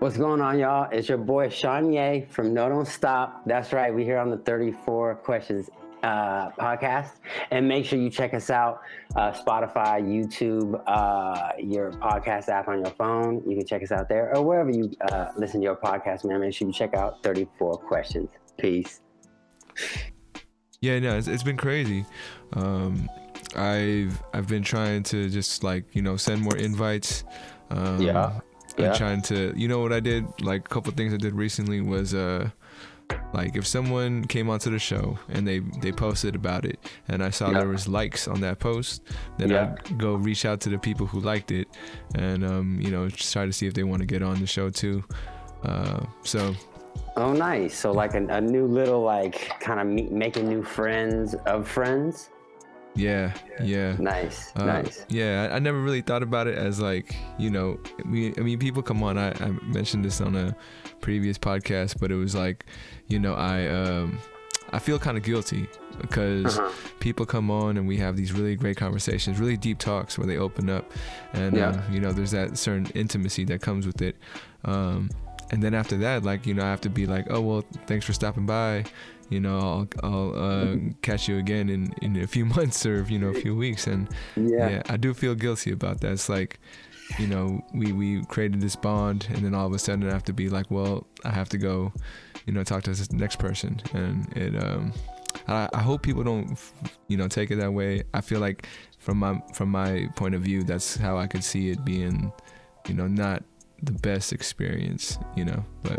What's going on, y'all? It's your boy Shonye from No Don't Stop. That's right, we're here on the 34 Questions podcast. And make sure you check us out, Spotify, YouTube, your podcast app on your phone. You can check us out there, or wherever you listen to your podcast, man. Make sure you check out 34 Questions. Peace. Yeah, no, it's been crazy. I've been trying to just send more invites. I'm trying to, what I did, a couple things I did recently was if someone came onto the show and they posted about it and I saw there was likes on that post, then I'd go reach out to the people who liked it and just try to see if they want to get on the show too. Oh, nice. So a new little kind of making new friends of friends. Yeah. Nice. Yeah, I never really thought about it as people come on. I mentioned this on a previous podcast, but it was I feel kind of guilty because people come on and we have these really great conversations, really deep talks where they open up, and there's that certain intimacy that comes with it. And then after that, I have to be oh, well, thanks for stopping by. I'll catch you again in a few months or, a few weeks. And yeah, I do feel guilty about that. It's we created this bond and then all of a sudden I have to be well, I have to go, talk to this next person. And it, I hope people don't, take it that way. I feel like from my point of view, that's how I could see it being, not the best experience, but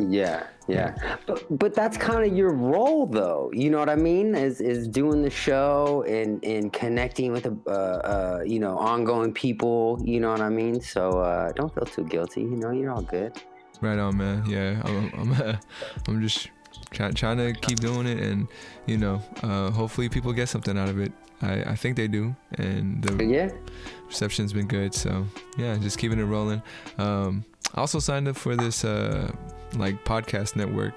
but that's kind of your role though, you know what I mean, is doing the show and connecting with ongoing people, you know what I mean, so don't feel too guilty, you're all good. Right on, man. Yeah, I'm just trying to keep doing it, and hopefully people get something out of it. I think they do, and the reception's been good, so yeah, just keeping it rolling. I also signed up for this podcast network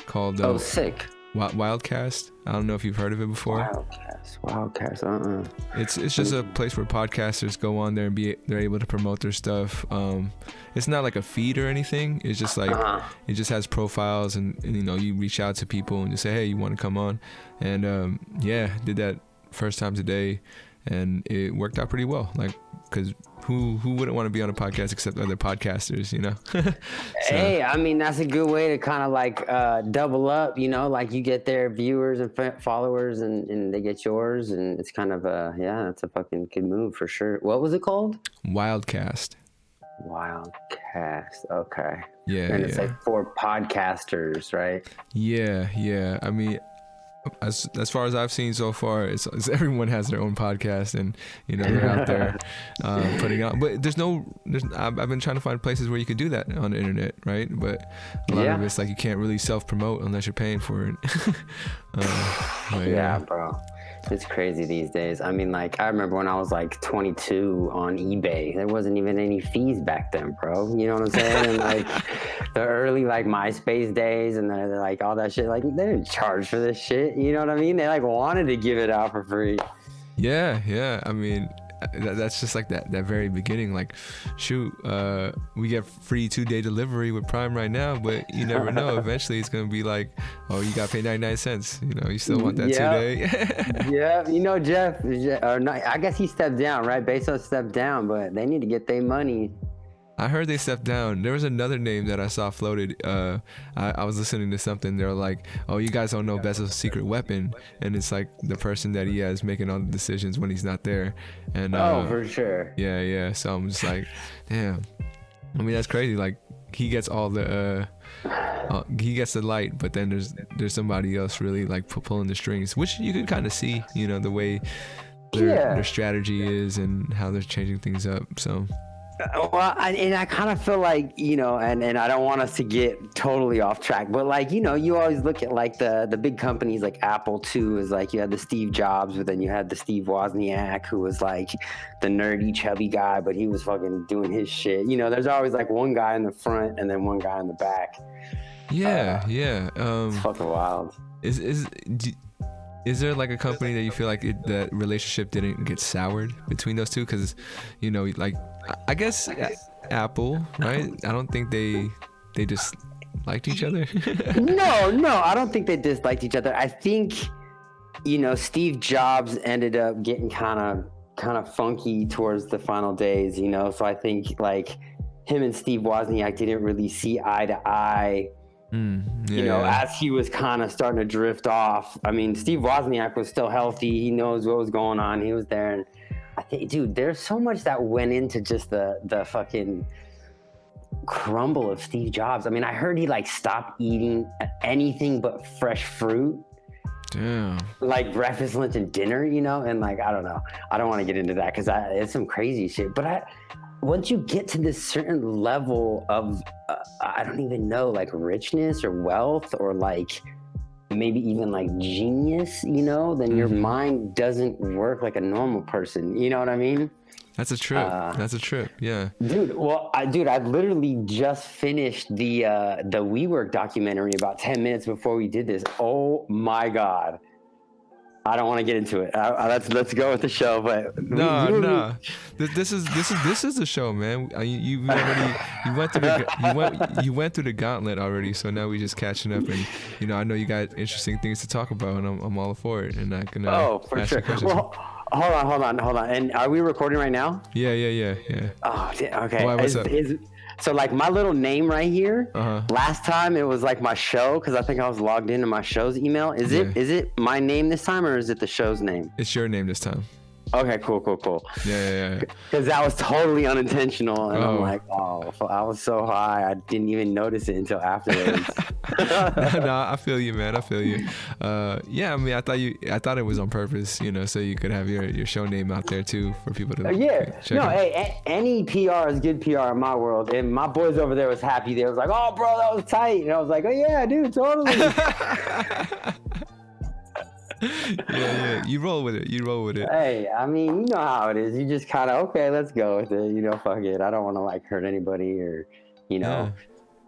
called sick. Wildcast. I don't know if you've heard of it before. Wildcast. It's just a place where podcasters go on there and they're able to promote their stuff. It's not like a feed or anything. It's just it just has profiles, and you reach out to people and just say, hey, you want to come on? And did that first time today, and it worked out pretty well. Because who wouldn't want to be on a podcast except other podcasters, So. Hey, I mean, that's a good way to kind of double up, you get their viewers and followers and they get yours, and it's kind of it's a fucking good move for sure. What was it called? Wildcast, okay. Yeah. And it's for podcasters, right? Yeah. I mean, as far as I've seen so far, it's everyone has their own podcast, and they're out there putting out. But I've been trying to find places where you could do that on the internet, right? But a lot of it's you can't really self-promote unless you're paying for it. Yeah, bro. It's crazy these days. I mean, I remember when I was 22 on eBay, there wasn't even any fees back then, bro. You know what I'm saying? And the early MySpace days, and they're all that shit. They didn't charge for this shit. You know what I mean? They wanted to give it out for free. Yeah. I mean, that's just that very beginning. We get free 2-day delivery with Prime right now, but you never know. Eventually, it's gonna be oh, you gotta pay 99 cents. You still want that 2-day? Yeah, Jeff. Or not, I guess he stepped down, right? Bezos stepped down, but they need to get their money. I heard they stepped down. There was another name that I saw floated. I was listening to something. They were oh, you guys don't know Bezos' secret weapon, and it's the person that he has making all the decisions when he's not there. And for sure. Yeah. So I'm just damn. I mean, that's crazy. He gets all the he gets the light, but then there's somebody else really pulling the strings, which you can kind of see. The way their strategy is and how they're changing things up. So. Well, I kind of feel and I don't want us to get totally off track, but you always look at the big companies like Apple too, is you had the Steve Jobs, but then you had the Steve Wozniak, who was the nerdy chubby guy, but he was fucking doing his shit. There's always one guy in the front and then one guy in the back. Yeah. It's fucking wild. Is there a company that you feel that relationship didn't get soured between those two? Because I guess Apple, right? I don't think they they just liked each other? No, I don't think they disliked each other. I think, Steve Jobs ended up getting kind of funky towards the final days, so I think like him and Steve Wozniak didn't really see eye to eye, as he was kind of starting to drift off. I mean, Steve Wozniak was still healthy. He knows what was going on. He was there. And I think, dude, there's so much that went into just the fucking crumble of Steve Jobs. I mean, I heard he like stopped eating anything but fresh fruit. Damn. Like breakfast, lunch, and dinner, and like, I don't know. I don't want to get into that because it's some crazy shit. But once you get to this certain level of, I don't even know, like richness or wealth or like maybe even like genius, then your mind doesn't work like a normal person. You know what I mean? That's a trip. That's a trip. Yeah. Dude, well, I literally just finished the WeWork documentary about 10 minutes before we did this. Oh my God. I don't want to get into it. Let's go with the show. But no. This is the show, man. You went through the gauntlet already. So now we just catching up, and I know you got interesting things to talk about, and I'm all for it. And not gonna. Oh, for sure. Well, hold on. And are we recording right now? Yeah. Oh, okay. Why, what's up? So like my little name right here, last time it was like my show, because I think I was logged into my show's email. Is it my name this time, or is it the show's name? It's your name this time. Okay, cool. Yeah. Because that was totally unintentional, and I'm like, oh, I was so high, I didn't even notice it until afterwards. No, I feel you, man. I feel you. Yeah, I mean, I thought it was on purpose, so you could have your show name out there too for people to check out. Hey, any PR is good PR in my world, and my boys over there was happy. They was like, oh, bro, that was tight, and I was like, oh yeah, dude, totally. Yeah, you roll with it. Hey, I mean, you know how it is. You just kind of, okay, let's go with it. Fuck it. I don't want to like hurt anybody, or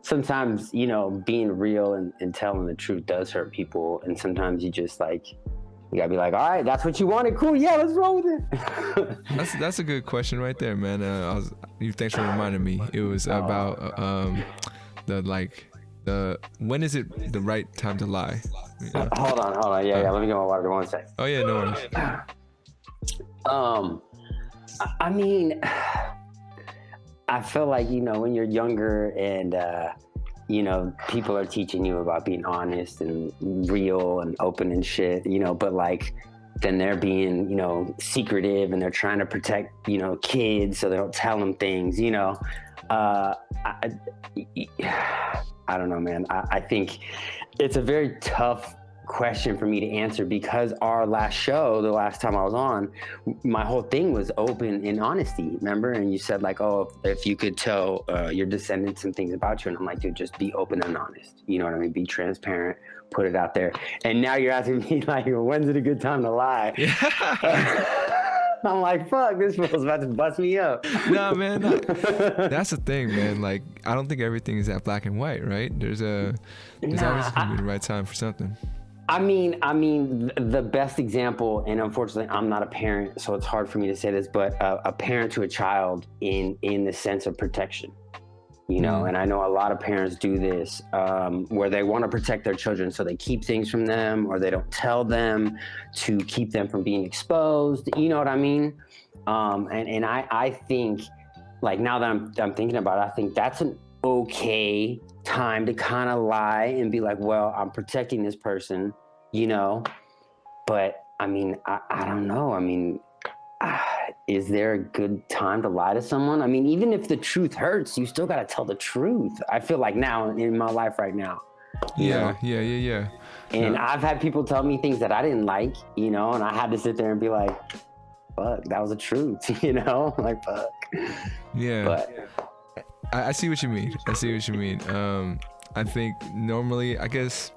sometimes, being real and telling the truth does hurt people. And sometimes you just like, you gotta be like, all right, that's what you wanted. Cool. Yeah, let's roll with it. That's a good question right there, man. Thanks for reminding me. It was about when is it the right time to lie? Hold on. Yeah. Let me get my water. 1 sec. Oh yeah, no worries. I mean, I feel like, when you're younger and, people are teaching you about being honest and real and open and shit, but like, then they're being, secretive, and they're trying to protect, kids, so they don't tell them things, I don't know, man. I think it's a very tough question for me to answer, because our last show, the last time I was on, my whole thing was open and honesty, remember? And you said like, oh, if you could tell your descendants some things about you. And I'm like, dude, just be open and honest. You know what I mean? Be transparent, put it out there. And now you're asking me like, when's it a good time to lie? I'm like, fuck, this fool's about to bust me up. Nah, man, no. That's the thing, man. Like, I don't think everything is that black and white, right? There's always gonna be the right time for something. I mean, the best example, and unfortunately, I'm not a parent, so it's hard for me to say this, but a parent to a child in the sense of protection. And I know a lot of parents do this, where they want to protect their children, so they keep things from them, or they don't tell them to keep them from being exposed. You know what I mean? And I think, like, now that I'm thinking about it, I think that's an okay time to kind of lie and be like, well, I'm protecting this person, but I mean, I don't know. I mean, is there a good time to lie to someone? I mean, even if the truth hurts, you still got to tell the truth. I feel like now in my life right now. Yeah. And I've had people tell me things that I didn't like, and I had to sit there and be like, fuck, that was the truth, like, fuck. Yeah. But I see what you mean. I think normally, I guess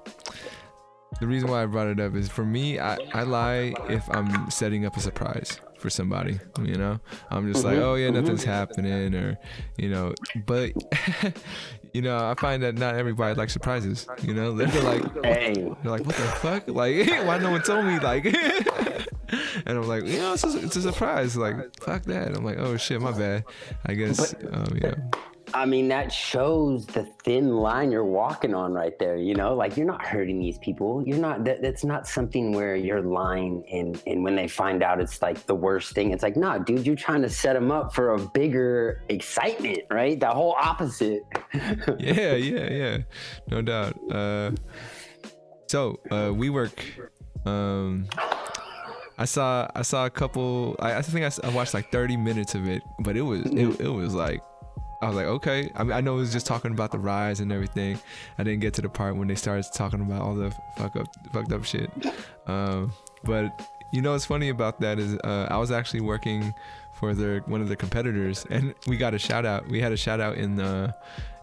the reason why I brought it up is, for me, I lie if I'm setting up a surprise for somebody, I'm just like, oh yeah, nothing's happening, or but I find that not everybody likes surprises. They're like, hey, they're like, what the fuck, like, why no one told me, like, and I'm like, it's a surprise, like, fuck that. I'm like, oh shit, my bad, I guess. I mean, that shows the thin line you're walking on right there. You know, like you're not hurting these people. You're not. That's not something where you're lying, and when they find out, it's like the worst thing. It's like, nah, dude, you're trying to set them up for a bigger excitement, right? The whole opposite. Yeah. No doubt. So we work. I saw a couple. I think I watched like 30 minutes of it, but it was like. I was like, okay. I mean, I know it was just talking about the rise and everything. I didn't get to the part when they started talking about all the fucked up shit. But you know what's funny about that is I was actually working for one of the competitors, and we got a shout out. We had a shout out in the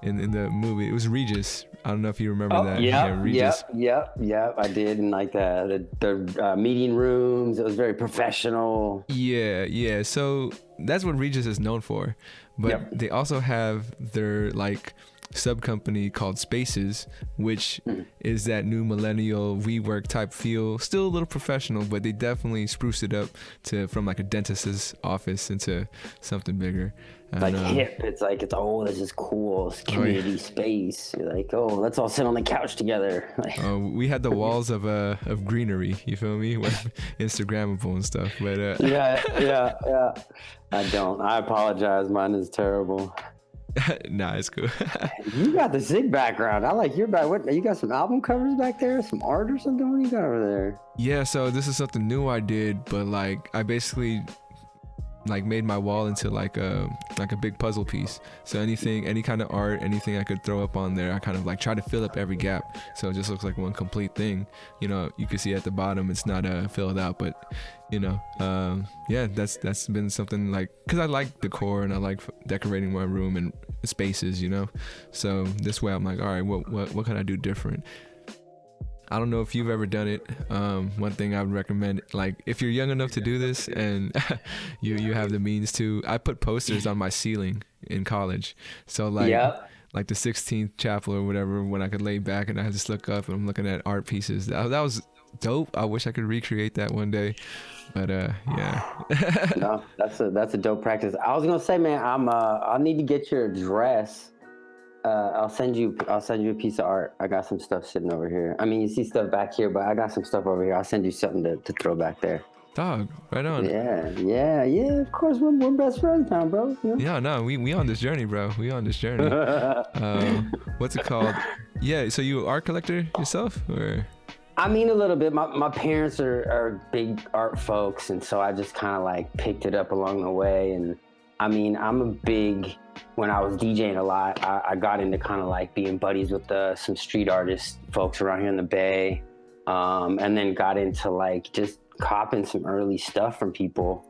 movie. It was Regis. I don't know if you remember that. Regis. Yep. I did, and like the meeting rooms. It was very professional. Yeah. So that's what Regis is known for. But they also have their like sub company called Spaces, which is that new millennial WeWork type feel. Still a little professional, but they definitely spruced it up from like a dentist's office into something bigger. Like hip. It's like this is cool. It's community space. You're like, let's all sit on the couch together. We had the walls of greenery. You feel me? Instagrammable and stuff. But yeah. I don't. I apologize. Mine is terrible. Nah, it's cool. You got the sick background. I like your back. What? You got some album covers back there? Some art or something? What do you got over there? Yeah. So this is something new I did, but like I basically like made my wall into like a big puzzle piece. So any kind of art, anything I could throw up on there, I kind of like try to fill up every gap, so it just looks like one complete thing. You know, you can see at the bottom it's not filled out, but you know, that's been something like, because I like decor and I like decorating my room and spaces, you know. So this way I'm like, all right, what can I do different? I don't know if you've ever done it. One thing I would recommend, like if you're young enough to do this and you have the means to, I put posters on my ceiling in college. So like the 16th chapel or whatever, when I could lay back and I just look up and I'm looking at art pieces. That was dope. I wish I could recreate that one day. But yeah. No, that's a dope practice. I was gonna say, man, I'll need to get your address. I'll send you a piece of art. I got some stuff sitting over here. I mean, you see stuff back here, but I got some stuff over here. I'll send you something to throw back there. Dog, right on. Yeah. Of course, we're best friends now, bro. You know? Yeah, no, we on this journey, bro. We on this journey. What's it called? Yeah, so you art collector yourself, or? I mean, a little bit. My parents are big art folks, and so I just kind of like picked it up along the way. And I mean, when I was DJing a lot, I got into kind of like being buddies with some street artist folks around here in the Bay, and then got into like just copping some early stuff from people.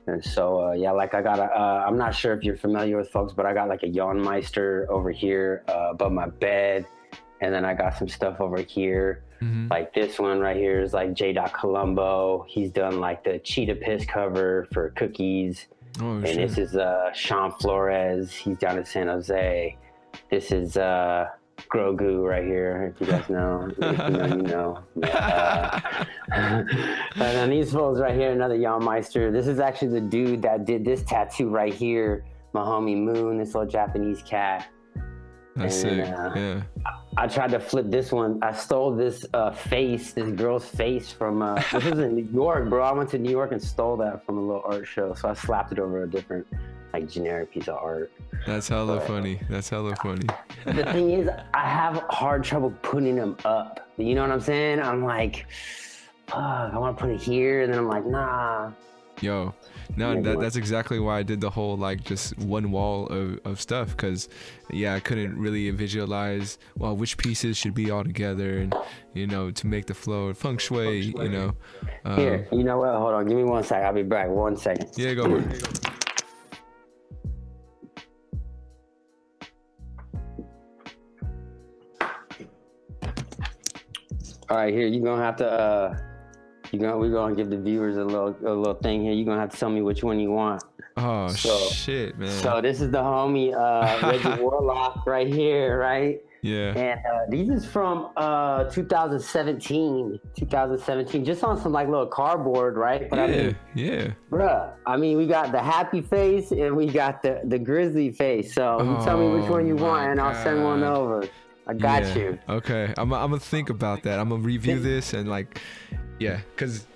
And so, like I got I'm not sure if you're familiar with folks, but I got like a Jawnmeister over here above my bed. And then I got some stuff over here. Mm-hmm. Like this one right here is like J. Colombo. He's done like the Cheetah Piss cover for Cookies. And this is Sean Flores. He's down in San Jose. This is Grogu right here, if you guys know. If you know. And then these folks right here, another Jawnmeister. This is actually the dude that did this tattoo right here. My homie Moon, this little Japanese cat. That's sick. Yeah. I tried to flip this one. I stole this this girl's face from, this was in New York, bro. I went to New York and stole that from a little art show. So I slapped it over a different, like, generic piece of art. That's hella funny. The thing is, I have hard trouble putting them up. You know what I'm saying? I'm like, fuck, I want to put it here. And then I'm like, nah. Yo, no, that's exactly why I did the whole like just one wall of stuff, because I couldn't really visualize which pieces should be all together, and you know, to make the flow feng shui, you know. Here, you know what? Hold on, give me 1 second. I'll be back. 1 second. Yeah, go for it. All right, here you're gonna have to we're gonna give the viewers a little thing here. You're gonna have to tell me which one you want. Oh So, shit, man. so this is the homie Reggie Warlock right here, right? Yeah. And these is from 2017, just on some like little cardboard, right? But Yeah. I mean, Yeah. bruh, I mean, we got the happy face and we got the grizzly face. So you tell me which one you Oh, want, my and I'll send one God. over. I got Yeah. you. Okay. I'm gonna think about that. I'm gonna review this and like, yeah, cause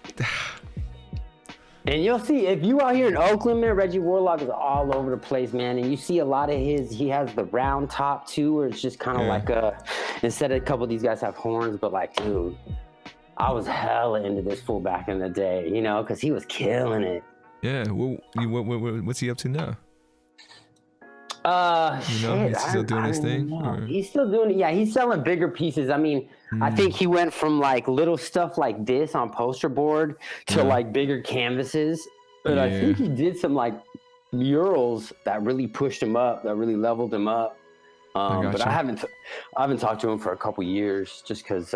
And you'll see if you out here in Oakland, man, Reggie Warlock is all over the place, man. And you see a lot of his. He has the round top too, where it's just kind of like instead of a couple of these guys have horns, but like, dude, I was hella into this fool back in the day, you know, because he was killing it. yeah. What's he up to now? Shit, he's still doing his thing. Know. He's still doing it. Yeah, he's selling bigger pieces. I mean, I think he went from like little stuff like this on poster board to like bigger canvases. But I think he did some like murals that really pushed him up, that really leveled him up. But I haven't talked to him for a couple years just because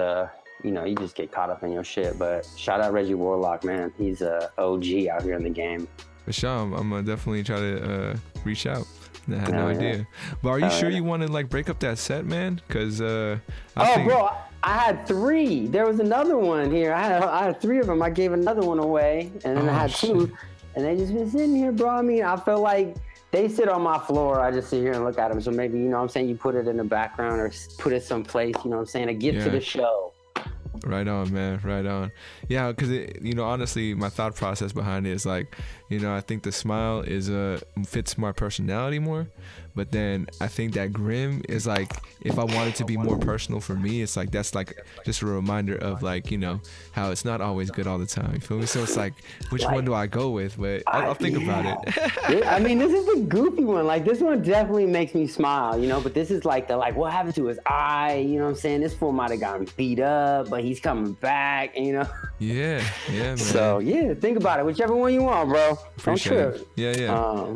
you know, you just get caught up in your shit. But shout out Reggie Warlock, man. He's a OG out here in the game. For sure, I'm gonna definitely try to reach out. I had no idea. But are you sure you want to like break up that set, man? Cause I think... bro, I had 3. There was another one here. I had 3 of them. I gave another one away, and then I had 2, and they just been sitting here, bro. I mean, I feel like they sit on my floor. I just sit here and look at them. So maybe, you know what I'm saying, you put it in the background or put it someplace, you know what I'm saying, a gift to the show. Right on, man. Right on. Yeah, because you know, honestly, my thought process behind it is like, you know, I think the smile is fits my personality more, but then I think that grim is like, if I want it to be more personal for me, it's like that's like just a reminder of like, you know, how it's not always good all the time. You feel me? So it's like, which one do I go with? But I'll think about it. I mean, this is the goofy one. Like, this one definitely makes me smile, you know, but this is like the, like, what happened to his eye? You know what I'm saying? This fool might have gotten beat up, but he's coming back, you know? Yeah, man. So, yeah, think about it. Whichever one you want, bro. Appreciate Don't trip. it. Yeah.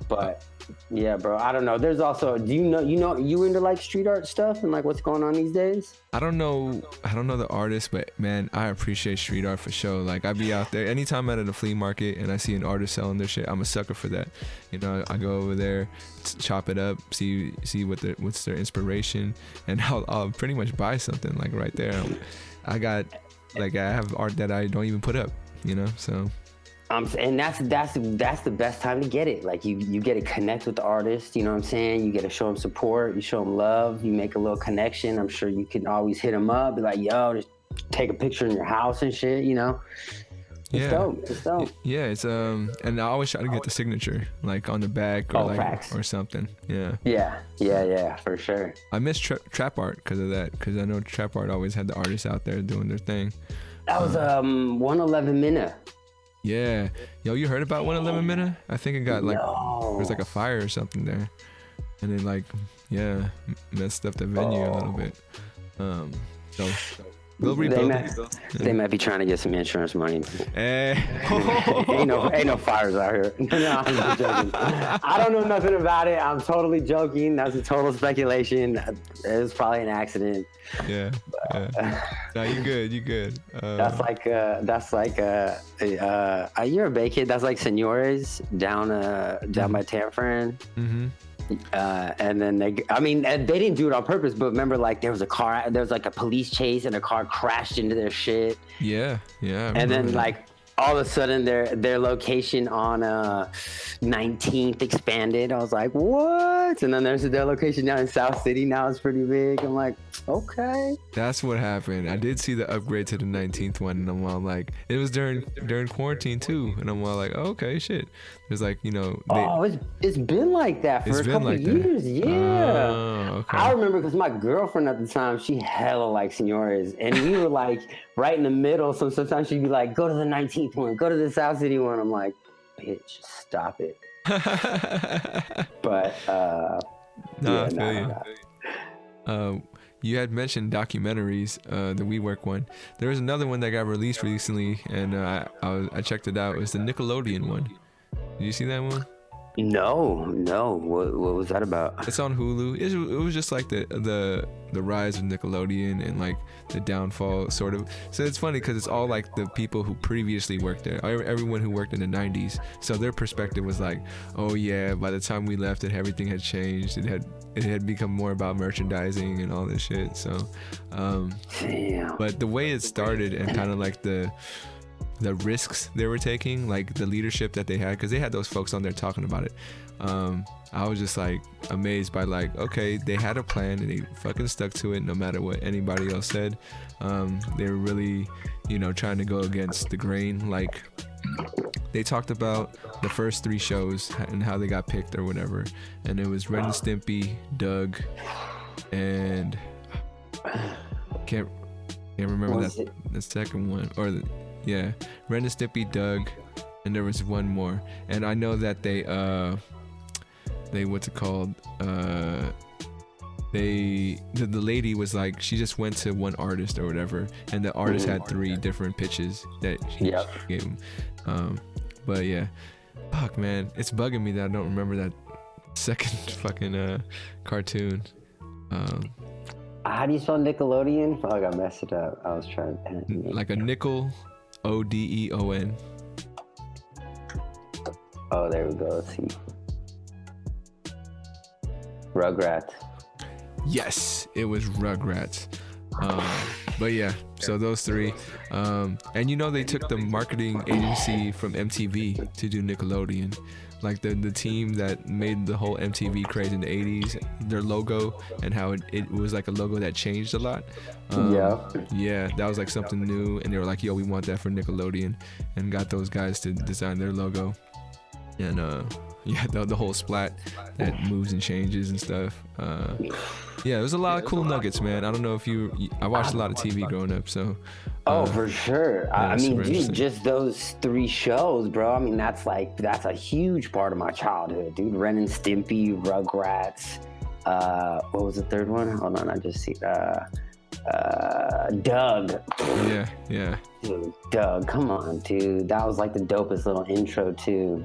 But, yeah, bro, I don't know. There's also, you into like street art stuff and like what's going on these days? I don't know the artist, but man, I appreciate street art for sure. Like, I be out there anytime I'm at a flea market and I see an artist selling their shit, I'm a sucker for that. You know, I go over there, chop it up, see what's their inspiration, and I'll pretty much buy something like right there. I have art that I don't even put up, you know, so. And that's the best time to get it. Like you get to connect with the artist, you know what I'm saying? You get to show them support, you show them love, you make a little connection. I'm sure you can always hit them up, be like, yo, just take a picture in your house and shit, you know? It's dope. It's dope. Yeah, it's and I always try to get the signature, like on the back or or something. Yeah. Yeah, for sure. I miss trap art because of that, because I know trap art always had the artists out there doing their thing. That was 111 Minna. Yeah. Yo, you heard about 111 Minna? I think it got like, there was like a fire or something there. And it like, messed up the venue a little bit. So they'll rebuild it. They might be trying to get some insurance money. ain't no fires out here. No, I'm just joking. I don't know nothing about it. I'm totally joking. That's a total speculation. It was probably an accident. Yeah. No, you good. That's like you're a Bay kid. That's like Senores down by Tanfran. Mm-hmm. And then they didn't do it on purpose, but remember, like there was like a police chase and a car crashed into their shit. Yeah. And then like all of a sudden their location on 19th expanded. I was like, what? And then there's their location down in South City now. It's pretty big. I'm like, okay. That's what happened. I did see the upgrade to the 19th one, and I'm all like, it was during quarantine too, and I'm all like, oh, okay, shit. There's like, you know. It's been like that for a couple of years. Yeah. Okay. I remember because my girlfriend at the time, she hella liked Senores, and we were like right in the middle. So sometimes she'd be like, go to the 19th one, go to the South City one. I'm like, bitch, stop it. But you had mentioned documentaries, the WeWork one. There was another one that got released recently, and I checked it out. It was the Nickelodeon one. Did you see that one? No. What was that about? It's on Hulu. It was just like the rise of Nickelodeon and like the downfall, sort of. So it's funny because it's all like the people who previously worked there, everyone who worked in the 90s. So their perspective was like, oh yeah, by the time we left, everything had changed. It had become more about merchandising and all this shit. So, Damn. but the way it started and kind of like the risks they were taking, like the leadership that they had, because they had those folks on there talking about it. I was just like amazed by like, okay, they had a plan and they fucking stuck to it no matter what anybody else said. They were really, trying to go against the grain. Like they talked about the first 3 shows and how they got picked or whatever, and it was Ren and Stimpy, Doug, and can't remember the second one, or yeah, Ren and Stimpy, Doug, and there was one more. And I know that they what's it called? The lady was like, she just went to one artist or whatever, and the artist had 3 different pitches that she gave him. But yeah, fuck man, it's bugging me that I don't remember that second fucking cartoon. How do you spell Nickelodeon? Fuck, I messed it up. I was trying to like a nickel. Odeon. Oh, there we go. Let's see. Rugrats. Yes, it was Rugrats. But yeah, so those 3. And they took the marketing agency from MTV to do Nickelodeon. Like the team that made the whole MTV craze in the 80s, their logo and how it was like a logo that changed a lot. Yeah, that was like something new, and they were like, yo, we want that for Nickelodeon, and got those guys to design their logo. And yeah, the whole splat that moves and changes and stuff. Yeah, it was a lot of cool nuggets, man. I don't know if I watched a lot of TV growing up, so. For sure. Yeah, I mean, dude, just those 3 shows, bro. I mean, that's a huge part of my childhood, dude. Ren and Stimpy, Rugrats. What was the third one? Hold on, I just see. Doug. Yeah. Dude, Doug, come on, dude. That was like the dopest little intro too.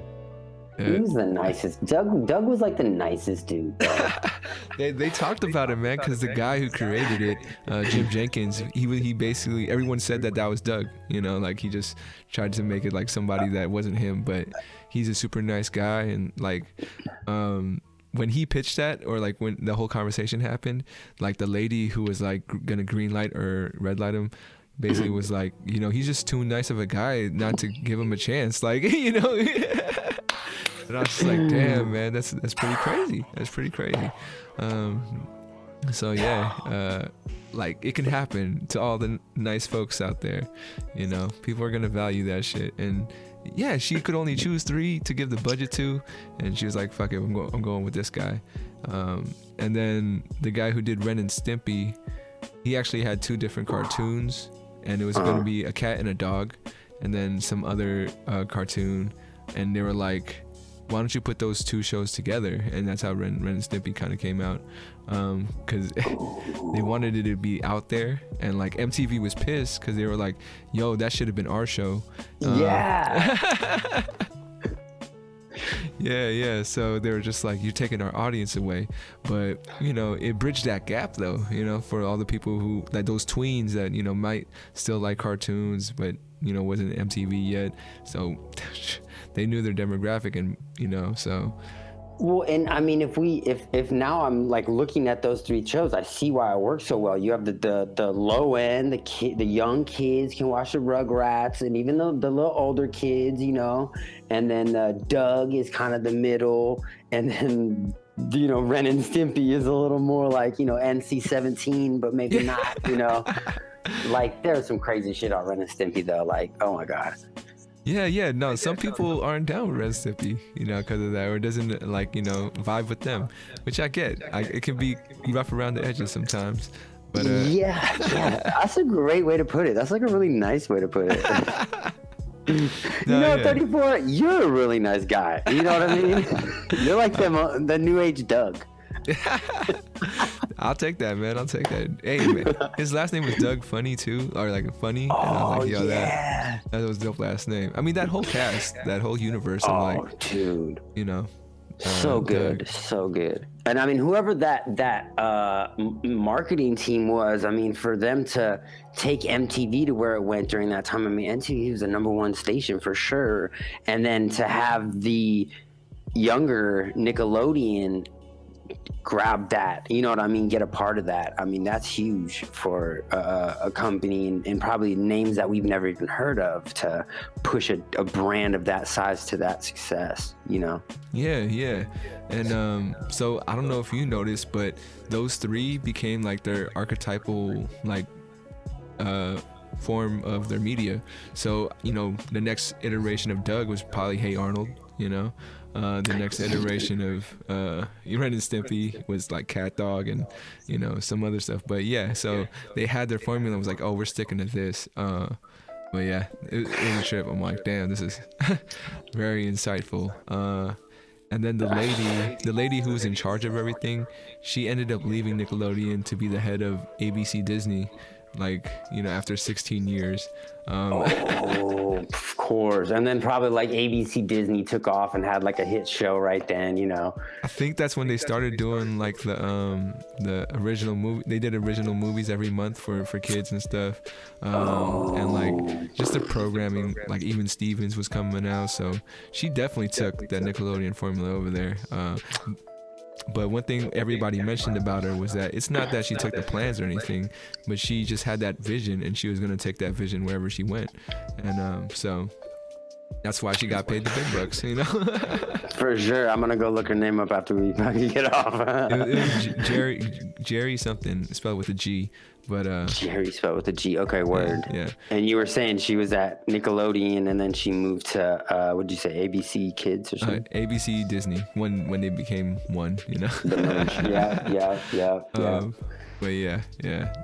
He was the nicest. Doug was like the nicest dude. They talked about it, man, because the guy who created it, Jim Jenkins, he basically, everyone said that was Doug. Like he just tried to make it like somebody that wasn't him, but he's a super nice guy. And like, when he pitched that, or like when the whole conversation happened, like the lady who was like gonna green light or red light him, basically was like, he's just too nice of a guy not to give him a chance. Like, And I was just like, damn, man, that's pretty crazy. That's pretty crazy. So yeah, like it can happen to all the nice folks out there. People are gonna value that shit. And yeah, she could only choose 3 to give the budget to, and she was like, fuck it, I'm going with this guy. And then the guy who did Ren and Stimpy, he actually had 2 different cartoons, and it was going to be a cat and a dog, and then some other cartoon, and they were like, why don't you put those 2 shows together? And that's how Ren and Stimpy kind of came out, because they wanted it to be out there, and like MTV was pissed because they were like, yo, that should have been our show. Yeah. Yeah. So they were just like, you're taking our audience away. But it bridged that gap though, for all the people who, like those tweens that might still like cartoons, but wasn't MTV yet. So they knew their demographic, and so. Well, and I mean, if now I'm like looking at those 3 shows, I see why it works so well. You have the low end, the young kids can watch the Rugrats, and even the little older kids, and then Doug is kind of the middle, and then Ren and Stimpy is a little more like NC-17, but maybe not. Like there's some crazy shit on Ren and Stimpy though. Like, oh my god. Yeah. No, some people aren't down with Ren and Stimpy, because of that, or it doesn't like, vibe with them, which I get. It can be rough around the edges sometimes. But yeah, that's a great way to put it. That's like a really nice way to put it. 34, you're a really nice guy. You know what I mean? You're like the new age Doug. I'll take that, man. I'll take that. Hey, man, his last name was Doug Funny too, or like Funny. And I was like, yo, that was dope last name. I mean, that whole cast, that whole universe of like, dude. So good, Doug. so good. And I mean, whoever that marketing team was, I mean, for them to take MTV to where it went during that time, I mean, MTV was the #1 station for sure. And then to have the younger Nickelodeon grab that, you know what I mean, get a part of that. I mean, that's huge for a company and probably names that we've never even heard of to push a brand of that size to that success, you know? Yeah. And so I don't know if you noticed, but those three became like their archetypal like form of their media. So, you know, the next iteration of Doug was probably Hey Arnold, you know. The next iteration of Ren and Stimpy was like Cat Dog and, you know, some other stuff. But yeah, so they had their formula. It was like, oh, we're sticking to this. But yeah, it was a trip. I'm like, damn, this is very insightful. And then the lady who was in charge of everything, she ended up leaving Nickelodeon to be the head of ABC Disney, like, you know, after 16 years. Oh, of course. And then probably like ABC Disney took off and had like a hit show right then, you know. I think that's when they started doing like the original movie. They did original movies every month for kids and stuff. And like just the programming, like even Stevens was coming out, so she definitely took that Nickelodeon formula over there. But one thing everybody mentioned about her was that it's not that she took the plans or anything, but she just had that vision and she was going to take that vision wherever she went. And so that's why she got paid the big bucks, you know? For sure. I'm going to go look her name up after we get off. it was Jerry something, spelled with a G. But Jerry spelled with a G. Okay, word. Yeah. And you were saying she was at Nickelodeon and then she moved to what'd you say, ABC Kids or something? ABC Disney when they became one, you know. Yeah. But yeah.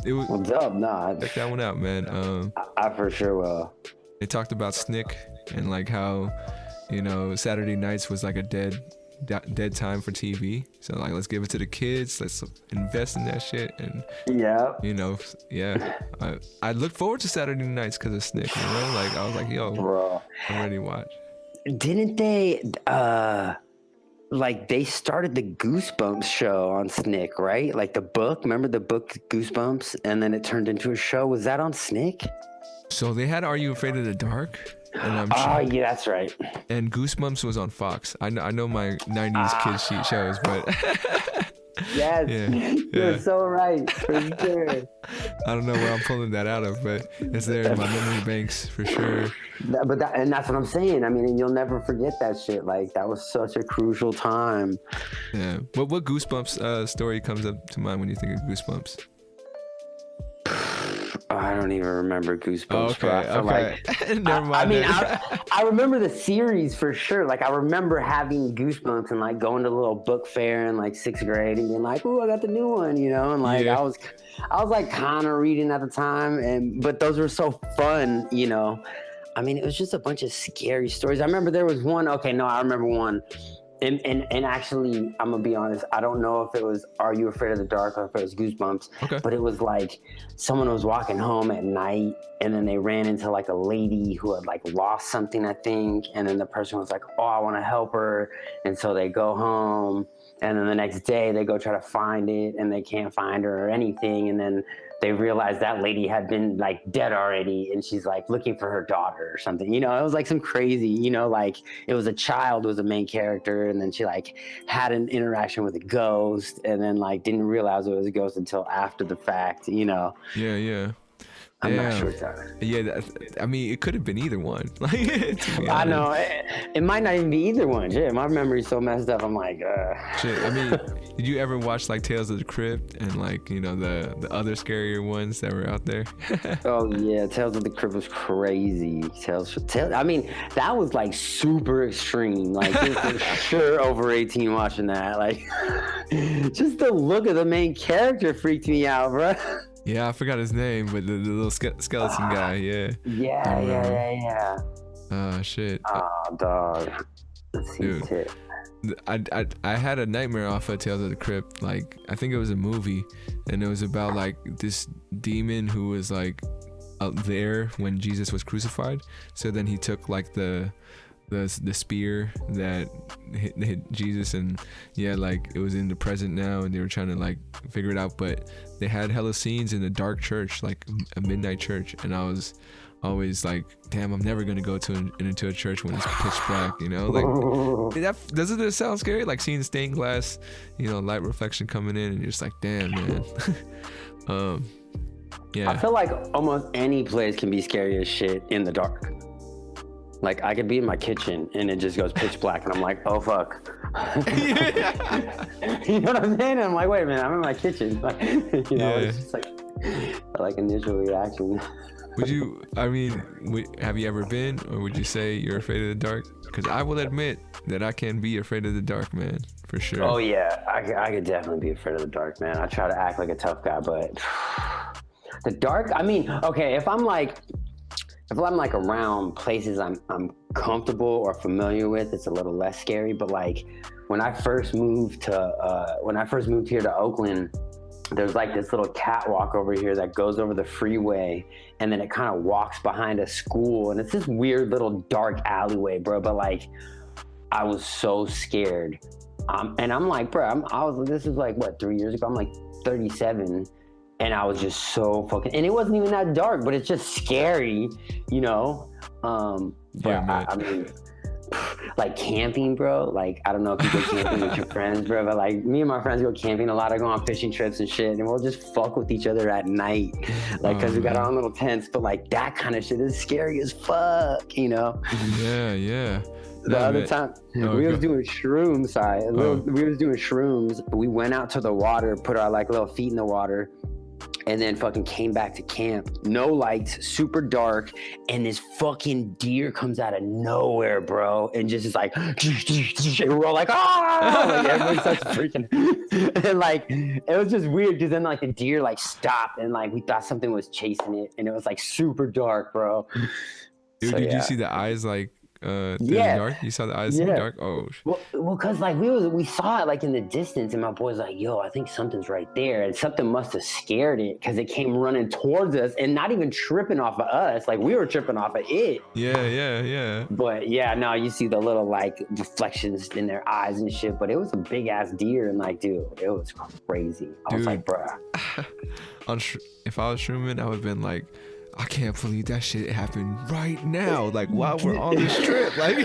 It was. Well, dub, nah. Check that one out, man. I for sure will. They talked about Snick and like how, you know, Saturday nights was like a dead time for TV. So like, let's give it to the kids. Let's invest in that shit. And you know, I look forward to Saturday nights because of Snick. You know, like I was like, yo, bro, I'm ready to watch. Didn't they? Like they started the Goosebumps show on Snick, right? Like the book. Remember the book Goosebumps, and then it turned into a show. Was that on Snick? So they had Are You Afraid of the Dark? And yeah, that's right. And Goosebumps was on Fox. I know my 90s kids sheet shows, but yes, you're so right, for sure. I don't know where I'm pulling that out of, but it's there in my memory banks for sure. And that's what I'm saying. I mean, and you'll never forget that shit. Like that was such a crucial time. Yeah. What Goosebumps story comes up to mind when you think of Goosebumps? I don't even remember Goosebumps. Okay. Like, Never mind. I mean, I remember the series for sure. Like, I remember having Goosebumps and like going to the little book fair in like 6th grade and being like, "Ooh, I got the new one," you know. And like, I was like kind of reading at the time, but those were so fun, you know. I mean, it was just a bunch of scary stories. I remember there was one. Okay, no, I remember one. And actually, I'm gonna be honest. I don't know if it was Are You Afraid of the Dark or if it was Goosebumps. Okay. But it was like someone was walking home at night, and then they ran into like a lady who had like lost something, I think. And then the person was like, "Oh, I want to help her," and so they go home. And then the next day, they go try to find it, and they can't find her or anything. And then they realized that lady had been like dead already, and she's like looking for her daughter or something. You know, it was like some crazy, you know, like it was a child was the main character, and then she like had an interaction with a ghost, and then like didn't realize it was a ghost until after the fact. You know. Yeah. I'm not sure it's that. Yeah, I mean, it could have been either one. Like, I know it might not even be either one. Shit, my memory's so messed up. I'm like, shit. I mean, did you ever watch like Tales of the Crypt and like, you know, the other scarier ones that were out there? Oh yeah, Tales of the Crypt was crazy. Tales. I mean, that was like super extreme. Like you're for sure over 18 watching that. Like, just the look of the main character freaked me out, bro. Yeah, I forgot his name, but the little skeleton guy, yeah. Yeah. Shit. Oh, dog. Let's see. Dude, I had a nightmare off of Tales of the Crypt. Like, I think it was a movie, and it was about like this demon who was like out there when Jesus was crucified. So then he took like the the spear that hit Jesus, and yeah, like it was in the present now, and they were trying to like figure it out, but they had hella scenes in a dark church, like a midnight church, and I was always like, damn, I'm never gonna go into a church when it's pitch black, you know, like that doesn't it sound scary, like seeing stained glass, you know, light reflection coming in, and you're just like, damn, man. Yeah, I feel like almost any place can be scary as shit in the dark. Like I could be in my kitchen and it just goes pitch black and I'm like, oh fuck. You know what I'm saying? And I'm like, wait a minute, I'm in my kitchen. Like, you know, it's just like initial reaction. Have you ever been, or would you say you're afraid of the dark? Because I will admit that I can be afraid of the dark, man, for sure. Oh yeah, I could definitely be afraid of the dark, man. I try to act like a tough guy, but the dark, I mean, okay, if I'm like around places I'm comfortable or familiar with, it's a little less scary. But like when I first moved here to Oakland, there's like this little catwalk over here that goes over the freeway, and then it kind of walks behind a school, and it's this weird little dark alleyway, bro. But like I was so scared, and I'm like, bro, this is like what, 3 years ago? I'm like 37. And I was just so fucking, and it wasn't even that dark, but it's just scary, you know? But yeah, I mean, like camping, bro. Like, I don't know if you go camping with your friends, bro, but like me and my friends go camping a lot. I go on fishing trips and shit, and we'll just fuck with each other at night. Like, cause we got our own little tents, but like that kind of shit is scary as fuck, you know? Yeah. The other time, we was doing shrooms, we was doing shrooms. We went out to the water, put our like little feet in the water, and then fucking came back to camp. No lights, super dark, and this fucking deer comes out of nowhere, bro, and just is like, we're all like, ah! Like everybody starts freaking. And like, it was just weird, because then like the deer like stopped, and like we thought something was chasing it, and it was like super dark, bro. Dude, So, did you see the eyes like dark? You saw the eyes in the dark? Oh. Well, cause like we saw it like in the distance, and my boy's like, yo, I think something's right there, and something must have scared it, because it came running towards us and not even tripping off of us, like we were tripping off of it. Yeah. But yeah, no, you see the little like reflections in their eyes and shit, but it was a big ass deer, and like, dude, it was crazy. I was like, bruh. If I was shrooming, I would have been like, I can't believe that shit happened right now. Like, while we're on this trip. Like,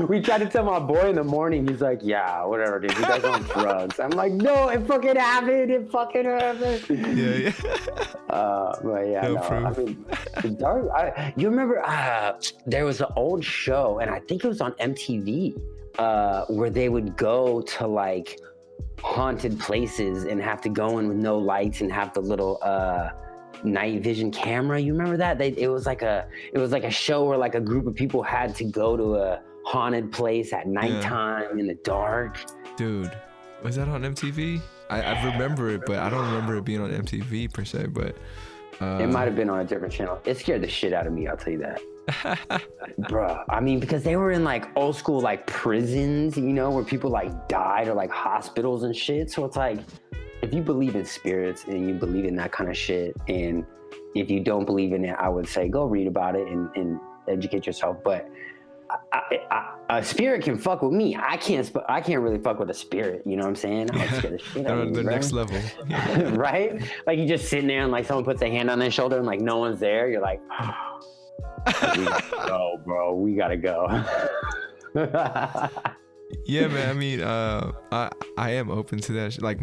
we tried to tell my boy in the morning. He's like, yeah, whatever, dude. You guys on drugs. I'm like, no, it fucking happened. It fucking happened. Yeah. But yeah, no. I mean, the dark. You remember? There was an old show, and I think it was on MTV, where they would go to like haunted places and have to go in with no lights and have the little night vision camera. You remember that? It was like a show where like a group of people had to go to a haunted place at nighttime in the dark. Dude, was that on MTV? I remember it, but I don't remember it being on MTV per se. But it might have been on a different channel. It scared the shit out of me, I'll tell you that. Bruh, I mean, because they were in like old school like prisons, you know, where people like died, or like hospitals and shit. So it's like, if you believe in spirits and you believe in that kind of shit, and if you don't believe in it, I would say go read about it and educate yourself. But a spirit can fuck with me. I can't really fuck with a spirit. You know what I'm saying? I would scare the shit out of me, the next level. Right? Like you just sitting there and like someone puts a hand on their shoulder and like no one's there. You're like, oh, we gotta go, bro. We gotta go. Yeah, man. I mean, I am open to that. Like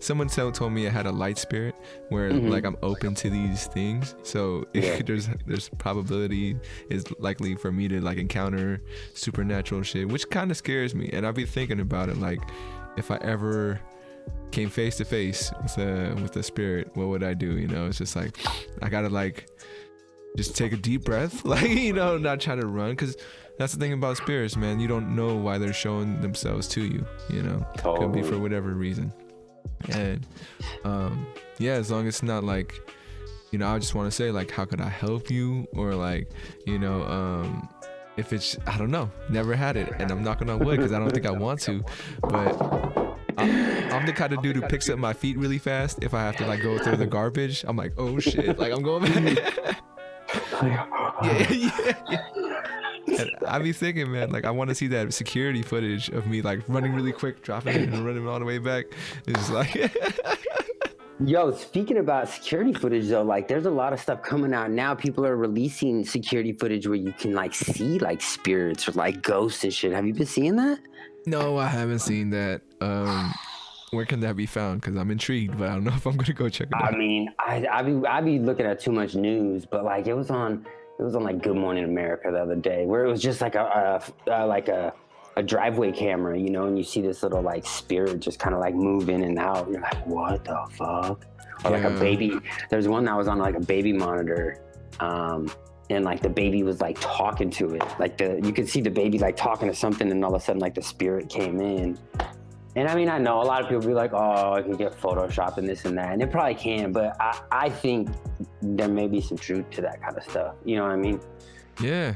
someone told me I had a light spirit, where like I'm open to these things. So there's probability is likely for me to like encounter supernatural shit, which kind of scares me. And I'll be thinking about it, like if I ever came face to face with a spirit, what would I do? You know, it's just like I gotta like just take a deep breath, like, you know, not try to run, because that's the thing about spirits, man. You don't know why they're showing themselves to you, you know. Totally. Could be for whatever reason. And as long as it's not like, you know, I just want to say like, how could I help you, or like, you know, if it's, I don't know, never had it, and I'm knocking on wood because I don't think I want to, but I'm the kind of dude who picks up my feet really fast if I have to like go through the garbage. I'm like, oh shit, like I'm going back. Yeah. And I be thinking, man, like I want to see that security footage of me like running really quick, dropping it, and running all the way back. It's like, Yo, speaking about security footage though, like there's a lot of stuff coming out now. People are releasing security footage where you can like see like spirits or like ghosts and shit. Have you been seeing that? no, I haven't seen that. Where can that be found? Because I'm intrigued, but I don't know if I'm gonna go check it out. I mean, I be looking at too much news, but like it was on like Good Morning America the other day, where it was just like a driveway camera, you know, and you see this little like spirit just kind of like move in and out. You're like, what the fuck? Or like a baby. There's one that was on like a baby monitor, and like the baby was like talking to it. Like you could see the baby like talking to something, and all of a sudden like the spirit came in. And I mean, I know a lot of people be like, oh, I can get Photoshop and this and that. And it probably can, but I think there may be some truth to that kind of stuff. You know what I mean? Yeah.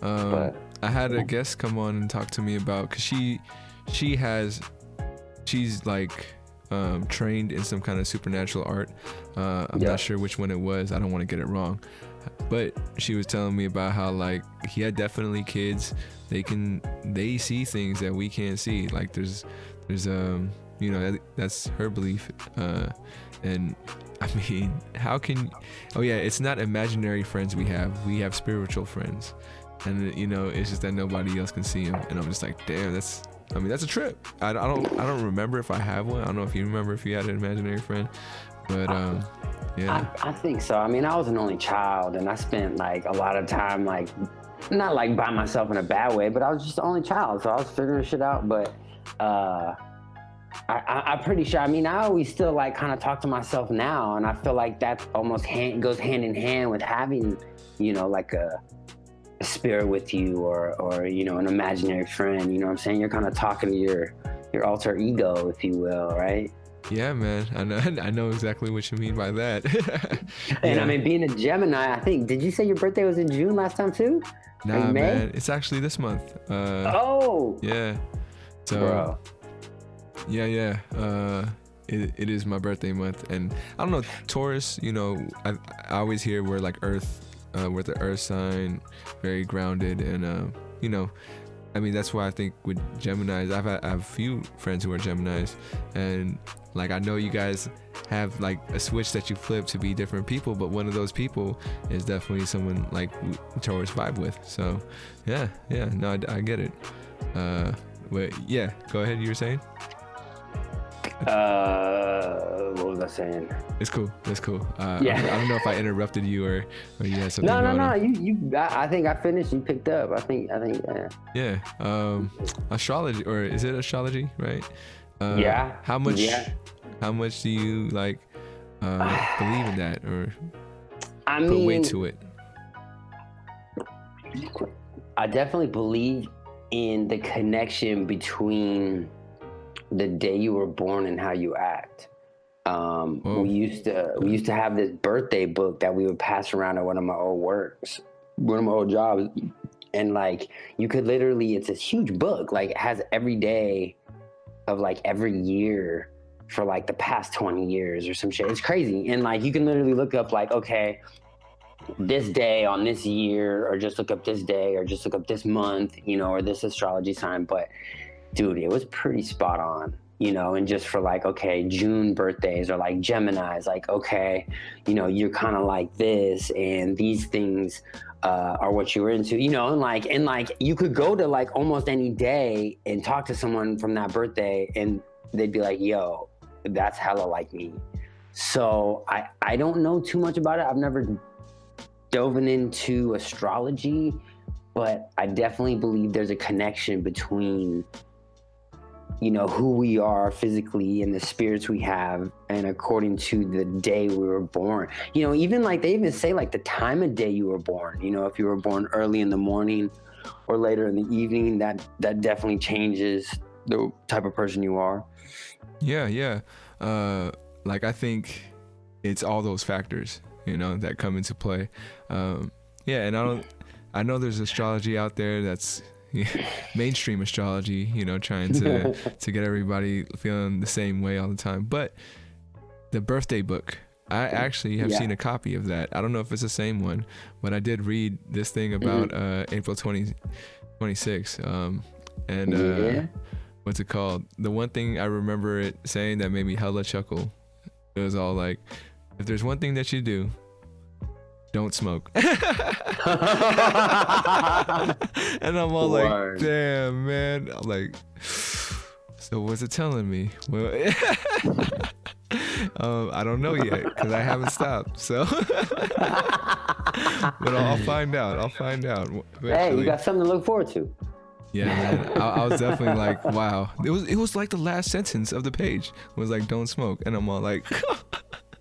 I had a guest come on and talk to me about, because she's like trained in some kind of supernatural art. I'm not sure which one it was. I don't want to get it wrong. But she was telling me about how like he had definitely kids. They see things that we can't see. Like there's you know, that's her belief. And I mean, it's not imaginary friends we have spiritual friends. And you know, it's just that nobody else can see them. And I'm just like, damn, that's a trip. I don't remember if I have one. I don't know if you remember if you had an imaginary friend. But yeah. I think so. I mean, I was an only child, and I spent like a lot of time like not like by myself in a bad way, but I was just the only child, so I was figuring shit out. But I'm pretty sure. I mean, I always still like kind of talk to myself now, and I feel like that almost goes hand in hand with having, you know, like a spirit with you, or you know, an imaginary friend. You know what I'm saying? You're kind of talking to your alter ego, if you will, right? Yeah, man. I know exactly what you mean by that. And I mean, being a Gemini, I think, did you say your birthday was in June last time too? Nah, man. It's actually this month. Yeah. So, bro. Yeah. It is my birthday month, and I don't know, Taurus. You know, I always hear we're like Earth, we're the Earth sign, very grounded, and you know. I mean, that's why I think with Geminis, I have a few friends who are Geminis, and like I know you guys have like a switch that you flip to be different people, but one of those people is definitely someone like Taurus vibe with. So yeah, no, I get it. But yeah, go ahead. You were saying? What was I saying? It's cool. Yeah. I don't know if I interrupted you or you had something. No. You. I think I finished. You picked up. I think. Yeah. Astrology, or is it astrology? Right. Yeah. How much? Yeah. How much do you like believe in that, or put weight to it? I definitely believe in the connection between the day you were born and how you act. We used to have this birthday book that we would pass around at one of my old jobs, and like you could literally, it's a huge book, like it has every day of like every year for like the past 20 years or some shit. It's crazy. And like you can literally look up like, okay, this day on this year, or just look up this day, or just look up this month, you know, or this astrology sign. But dude, it was pretty spot on, you know. And just for like, okay, June birthdays are like Geminis, like, okay, you know, you're kind of like this, and these things are what you were into, you know. And like you could go to like almost any day and talk to someone from that birthday, and they'd be like, yo, that's hella like me. So I don't know too much about it. I've never dove into astrology, but I definitely believe there's a connection between, you know, who we are physically and the spirits we have, and according to the day we were born. You know, even like they even say like the time of day you were born. You know, if you were born early in the morning or later in the evening, that definitely changes the type of person you are. Yeah. Like I think it's all those factors, you know, that come into play. Yeah, and I know there's astrology out there that's mainstream astrology, you know, trying to get everybody feeling the same way all the time. But the birthday book, I actually have seen a copy of that. I don't know if it's the same one, but I did read this thing about April 26. What's it called? The one thing I remember it saying that made me hella chuckle, it was all like, if there's one thing that you do, don't smoke. And I'm all like, damn, man. I'm like, so what's it telling me? Well, I don't know yet because I haven't stopped. So, but I'll find out. Eventually. Hey, you got something to look forward to. Yeah, man. I was definitely like, wow. It was like the last sentence of the page. It was like, don't smoke. And I'm all like,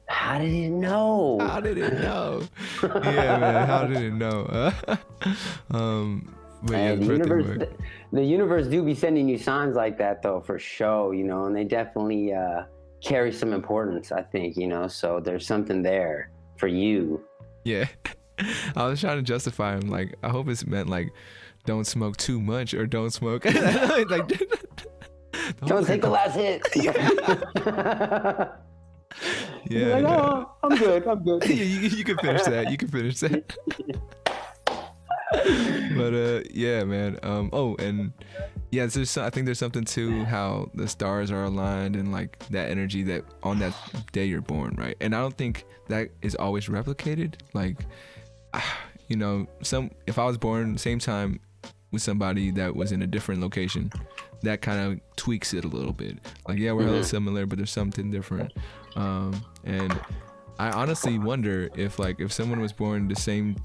how did it know? How did it know? Yeah, man. How did it know? But yeah, the universe do be sending you signs like that though, for sure, you know, and they definitely carry some importance, I think, you know, so there's something there for you. Yeah. I was trying to justify him, like, I hope it's meant like, don't smoke too much or don't smoke. Like, don't take the last hit. Yeah. Like, oh, I'm good. You can finish that. But yeah, man. And yeah, I think there's something to how the stars are aligned and like that energy that on that day you're born, right? And I don't think that is always replicated. Like, you know, if I was born same time with somebody that was in a different location, that kind of tweaks it a little bit. Like, yeah, we're hella similar, but there's something different. And I honestly wonder if someone was born the same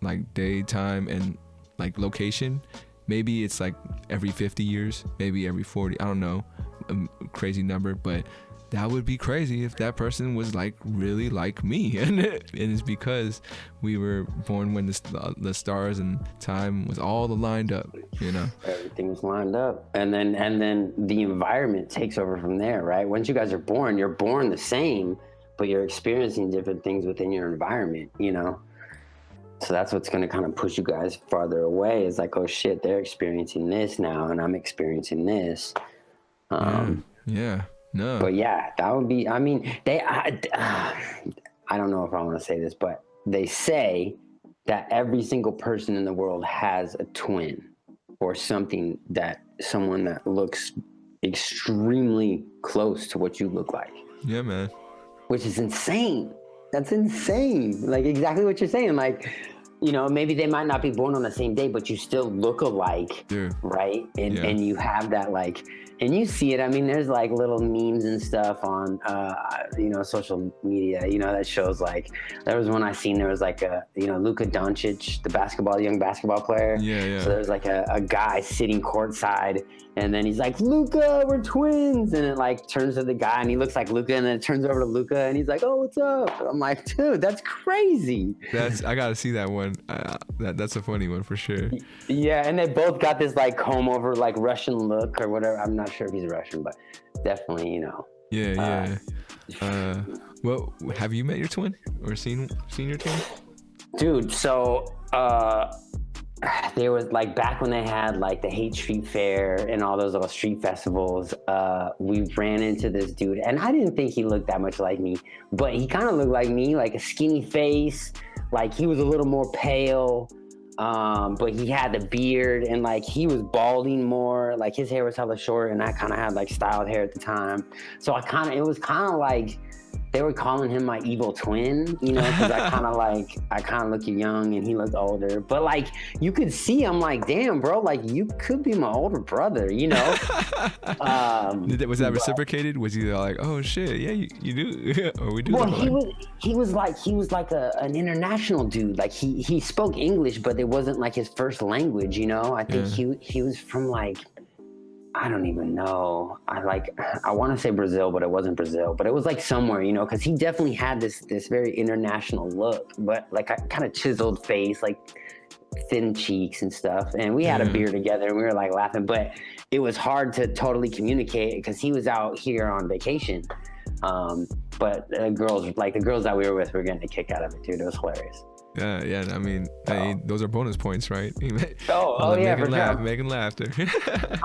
like day, time, and like location, maybe it's like every 50 years, maybe every 40, I don't know, a crazy number, but that would be crazy if that person was like really like me. And it's because we were born when the stars and time was all lined up, you know. Everything was lined up, and then the environment takes over from there, right? Once you guys are born, you're born the same, but you're experiencing different things within your environment, you know. So that's what's going to kind of push you guys farther away. It's like, oh shit, they're experiencing this now, and I'm experiencing this. Yeah. No. But yeah, that would be, I mean, I don't know if I want to say this, but they say that every single person in the world has a twin or someone that looks extremely close to what you look like. Yeah, man. Which is insane. That's insane. Like exactly what you're saying. Like, you know, maybe they might not be born on the same day, but you still look alike, right? And you have that like, and you see it. I mean, there's like little memes and stuff on, you know, social media, you know, that shows like, there was one I seen, there was like Luka Doncic, the young basketball player. Yeah. So there's like a guy sitting courtside, and then he's like, Luka, we're twins. And it like turns to the guy and he looks like Luka, and then it turns over to Luka and he's like, oh, what's up? And I'm like, dude, that's crazy. I got to see that one. That's a funny one for sure. Yeah. And they both got this like comb over, like Russian look or whatever. I'm not sure if he's Russian, but definitely, you know. Yeah. Well, have you met your twin or seen your twin? Dude, so there was like back when they had like the Hate Street Fair and all those little street festivals, we ran into this dude, and I didn't think he looked that much like me, but he kind of looked like me, like a skinny face, like he was a little more pale, but he had the beard, and like he was balding more, like his hair was hella short, and I kind of had like styled hair at the time, so it was kind of like they were calling him my evil twin, you know, because I kind of look young and he looked older. But like, you could see, I'm like, damn, bro, like you could be my older brother, you know? Was that reciprocated? Was he like, oh shit, yeah, you do, or we do? Well, he was like an international dude. Like he spoke English, but it wasn't like his first language, you know? I think he was from like, I don't even know. I want to say Brazil, but it wasn't Brazil. But it was like somewhere, you know, because he definitely had this very international look, but like a kind of chiseled face, like thin cheeks and stuff. And we had a beer together, and we were like laughing, but it was hard to totally communicate because he was out here on vacation. But the girls that we were with were getting a kick out of it, dude. It was hilarious. Yeah. I mean, those are bonus points, right? Yeah, for sure. Making laughter.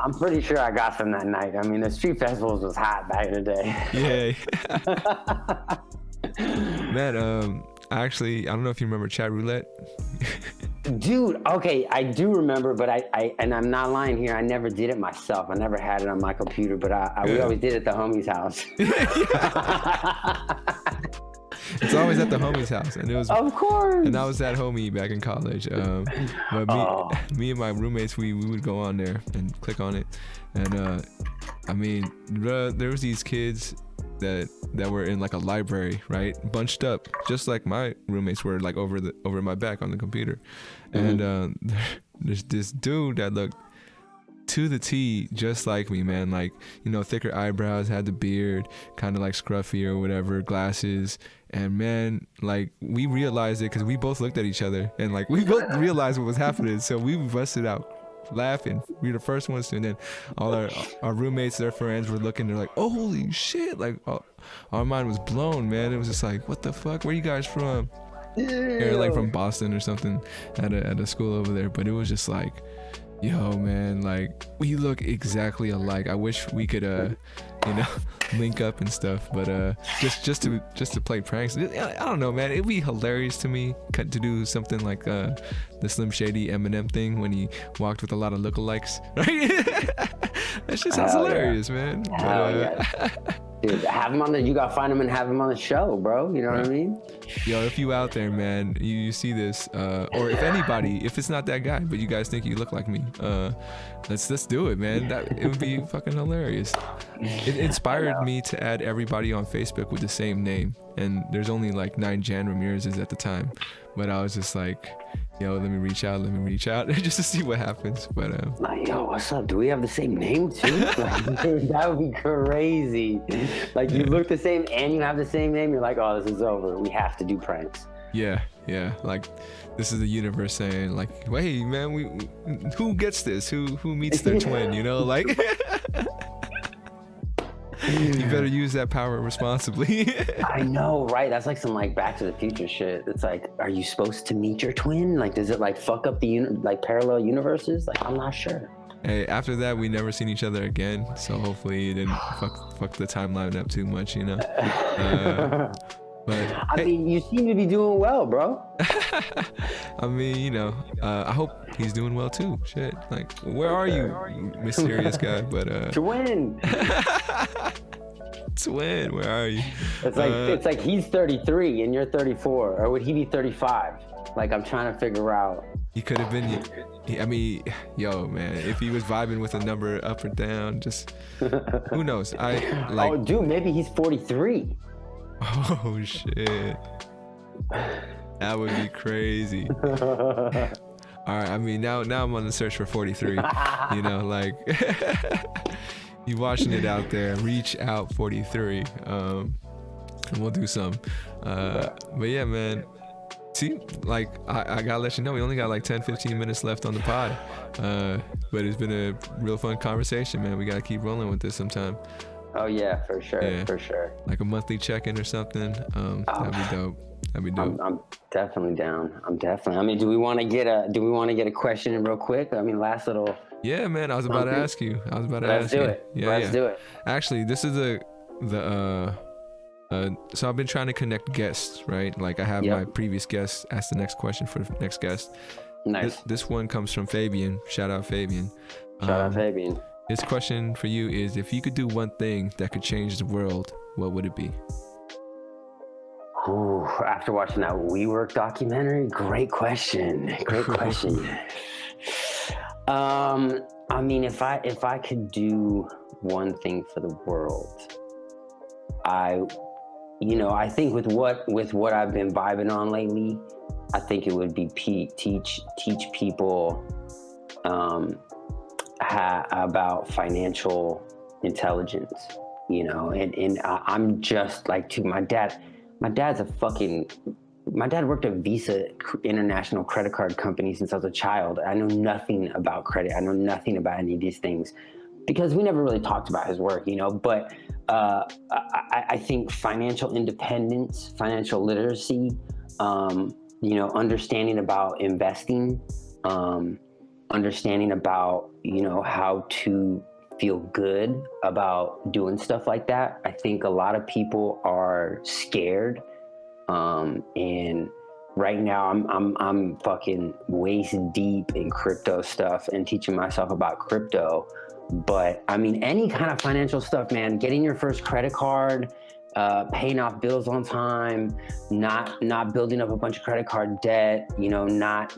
I'm pretty sure I got some that night. I mean, the street festivals was hot back in the day. Yeah. Man, actually, I don't know if you remember chat roulette. Dude, okay, I do remember, but I and I'm not lying here. I never did it myself. I never had it on my computer, but we always did it at the homie's house. It's always at the homie's house, and it was, of course. And I was that homie back in college. But me and my roommates, we would go on there and click on it, and I mean, there was these kids that were in like a library, right, bunched up, just like my roommates were, like over my back on the computer, and there's this dude that looked to the T just like me, man. Like, you know, thicker eyebrows, had the beard, kind of like scruffy or whatever, glasses. And man, like, we realized it because we both looked at each other and like we both realized what was happening. So we busted out laughing. We were the first ones to, and then all our roommates, their friends were looking. They're like, "Oh, holy shit!" Like, our mind was blown, man. It was just like, "What the fuck? Where you guys from?" They're like from Boston or something, at a school over there. But it was just like, yo, man, like, we look exactly alike. I wish we could you know, link up and stuff, but just to play pranks. I don't know, man, it'd be hilarious to me to do something like the Slim Shady Eminem thing when he walked with a lot of lookalikes, right? That shit sounds hilarious, man. Yeah. Dude, have him on you gotta find him and have him on the show, bro. You know what I mean? Yo, if you out there, man, you see this, or if anybody, if it's not that guy, but you guys think you look like me, let's do it, man. It would be fucking hilarious. It inspired me to add everybody on Facebook with the same name, and there's only like 9 Jan Ramirez's at the time, but I was just like, yo, let me reach out just to see what happens. But like, yo, what's up? Do we have the same name too? Like, dude, that would be crazy. Like, you look the same and you have the same name. You're like, oh, this is over. We have to do pranks. Yeah. Like, this is the universe saying, like, hey, man, who gets this? Who meets their twin? You know, like. You better use that power responsibly. I know, right? That's like some like Back to the Future shit. It's like, are you supposed to meet your twin? Like, does it like fuck up the like parallel universes? Like, I'm not sure. Hey, after that, we never seen each other again. So hopefully, it didn't fuck the timeline up too much, you know. But I mean, you seem to be doing well, bro. I mean, you know, I hope he's doing well too. Shit, like, where are you, mysterious guy? But twin. Twin, where are you? It's like he's 33 and you're 34, or would he be 35? Like, I'm trying to figure out. He could have been. I mean, yo, man, if he was vibing with a number up or down, just who knows? Oh, dude, maybe he's 43. Oh shit, that would be crazy. All right, I mean, now I'm on the search for 43. You know, like, you watching it out there, reach out 43, and we'll do some. But yeah, man, see, like, I gotta let you know, we only got like 10-15 minutes left on the pod, but it's been a real fun conversation, man. We gotta keep rolling with this sometime. Oh yeah, for sure, for sure. Like a monthly check-in or something. That'd be dope. I'm definitely down. I mean, do we want to get a question in real quick? I mean, last little. Yeah, man. I was about to ask you. Let's do it. Yeah, Let's do it. Actually, this is so I've been trying to connect guests, right? Like, I have my previous guest ask the next question for the next guest. Nice. This one comes from Fabian. Shout out Fabian. Fabian. His question for you is, if you could do one thing that could change the world, what would it be? Ooh, after watching that WeWork documentary, great question. I mean, if I could do one thing for the world, I think with what I've been vibing on lately, I think it would be teach people about financial intelligence, you know, and I'm just like, my dad worked at Visa International Credit Card Company since I was a child. I know nothing about credit. I know nothing about any of these things because we never really talked about his work, you know, but I think financial independence, financial literacy, you know, understanding about investing, understanding about, you know, how to feel good about doing stuff like that. I think a lot of people are scared And right now I'm fucking waist deep in crypto stuff and teaching myself about crypto. But I mean, any kind of financial stuff, man, getting your first credit card, paying off bills on time, not building up a bunch of credit card debt, not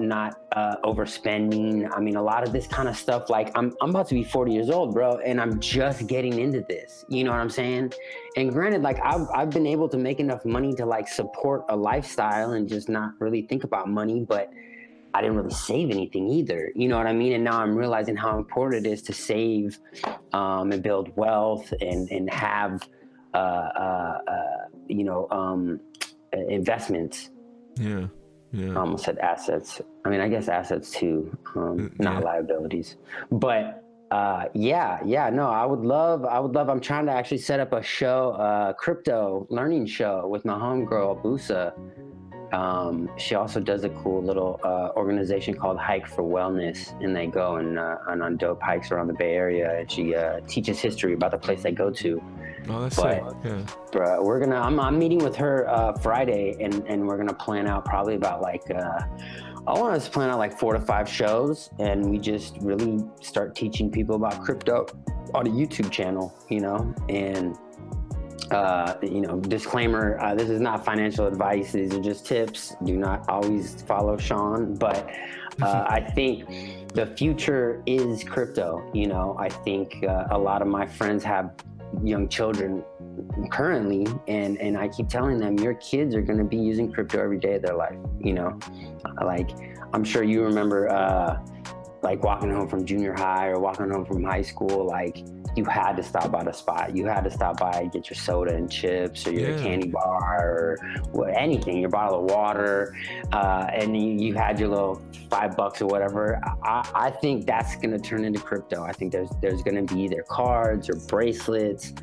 overspending. I mean, a lot of this kind of stuff, like I'm about to be 40 years old, bro, and I'm just getting into this. You know what I'm saying? And granted, like I've been able to make enough money to like support a lifestyle and just not really think about money, but I didn't really save anything either. You know what I mean? And now I'm realizing how important it is to save and build wealth and have investments. Yeah. I almost said assets. I mean, I guess assets too, not liabilities. But no, I would love. I'm trying to actually set up a show, crypto learning show with my homegirl Busa. She also does a cool little organization called Hike for Wellness, and they go and on dope hikes around the Bay Area, and she teaches history about the place they go to. Oh, that's sick. Yeah. Bro, I'm meeting with her Friday, and we're gonna plan out probably about like I want us to plan out like 4 to 5 shows, and we just really start teaching people about crypto on a YouTube channel, and disclaimer, this is not financial advice. These are just tips. Do not always follow Sean, but I think the future is crypto. I think a lot of my friends have young children currently, and I keep telling them, your kids are going to be using crypto every day of their life. Like I'm sure you remember like walking home from junior high or walking home from high school, like you had to stop by the spot. You had to stop by and get your soda and chips or your candy bar or anything, your bottle of water, and you had your little $5 or whatever. I think that's going to turn into crypto. I think there's going to be either cards or bracelets,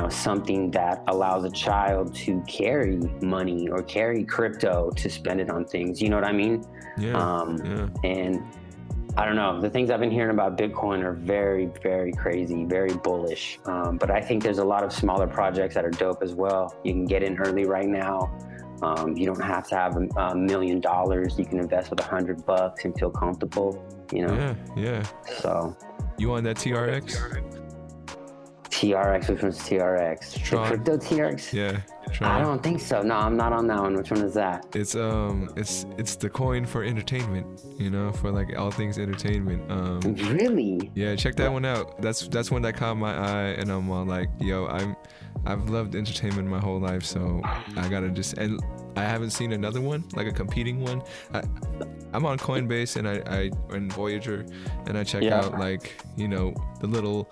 something that allows a child to carry money or carry crypto to spend it on things. You know what I mean? And I don't know, the things I've been hearing about Bitcoin are very, very crazy, very bullish. But I think there's a lot of smaller projects that are dope as well. You can get in early right now. You don't have to have $1 million. You can invest with $100 and feel comfortable, Yeah. So. You on that TRX? TRX, which one's TRX? The crypto TRX? Yeah. I don't think so. No, I'm not on that one. Which one is that? It's the coin for entertainment, for like all things entertainment. Really? Yeah, check that one out. That's one that caught my eye, and I'm all like, yo, I've loved entertainment my whole life, so I gotta and I haven't seen another one, like a competing one. I'm on Coinbase and Voyager, and I check out like, the little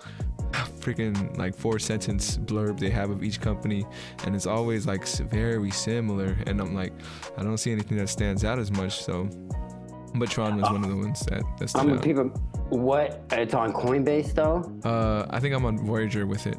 freaking like 4-sentence blurb they have of each company, and it's always like very similar, and I'm like, I don't see anything that stands out as much. So but Tron was one of the ones that stood out. What, it's on Coinbase though? I think I'm on Voyager with it.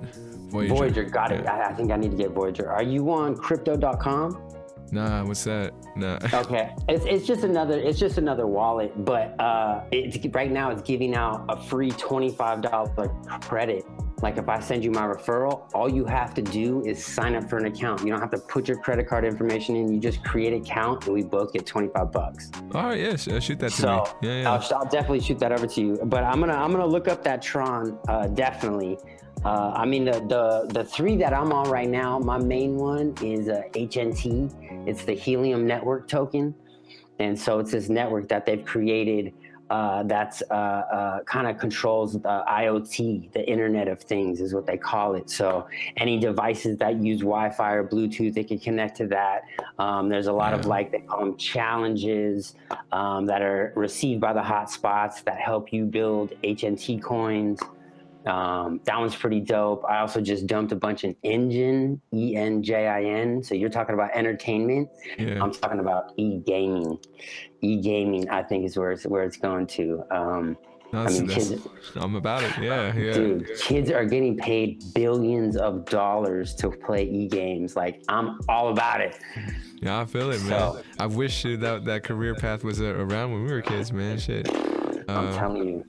Voyager, got it. I think I need to get Voyager. Are you on crypto.com? Nah, what's that? Nah. Okay, it's just another wallet, but right now it's giving out a free $25 credit. Like if I send you my referral, all you have to do is sign up for an account. You don't have to put your credit card information in. You just create an account, and we both get $25. All right, yeah, shoot that to me. Yeah. I'll definitely shoot that over to you. But I'm gonna look up that Tron, definitely. I mean, the 3 that I'm on right now, my main one is HNT. It's the Helium Network token. And so it's this network that they've created that's kind of controls the IoT, the Internet of Things is what they call it. So any devices that use Wi-Fi or Bluetooth, they can connect to that. There's a lot of like, they call them challenges that are received by the hotspots that help you build HNT coins. That one's pretty dope. I also just dumped a bunch in Engine, ENJIN. So you're talking about entertainment. Yeah. I'm talking about e-gaming. E-gaming, I think, is where it's going to. Kids, I'm about it. Yeah. Dude, kids are getting paid billions of dollars to play e-games. Like, I'm all about it. Yeah, I feel it, man. I wish that career path was around when we were kids, man. Shit. I'm telling you.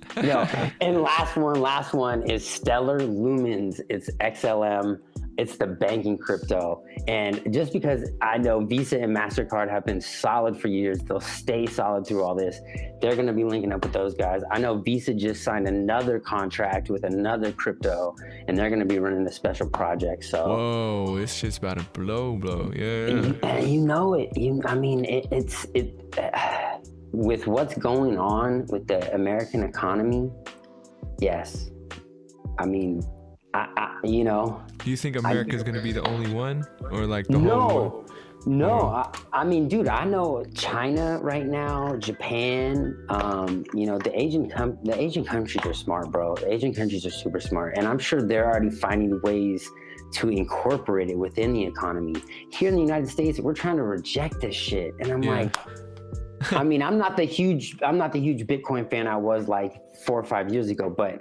And last one is Stellar Lumens. It's XLM. it's the banking crypto. And just because I know Visa and MasterCard have been solid for years, they'll stay solid through all this. They're going to be linking up with those guys. I know Visa just signed another contract with another crypto, and they're going to be running a special project. So whoa, it's just about to blow. Yeah. And you know it. It's with what's going on with the American economy. Yes. I mean, you know. Do you think America's going to be the only one, or like the whole world? No, I mean, dude, I know China right now, Japan, you know, the Asian countries are smart, bro. The Asian countries are super smart. And I'm sure they're already finding ways to incorporate it within the economy. Here in the United States, we're trying to reject this shit. And I'm like, I mean, I'm not the huge Bitcoin fan I was like 4 or 5 years ago, but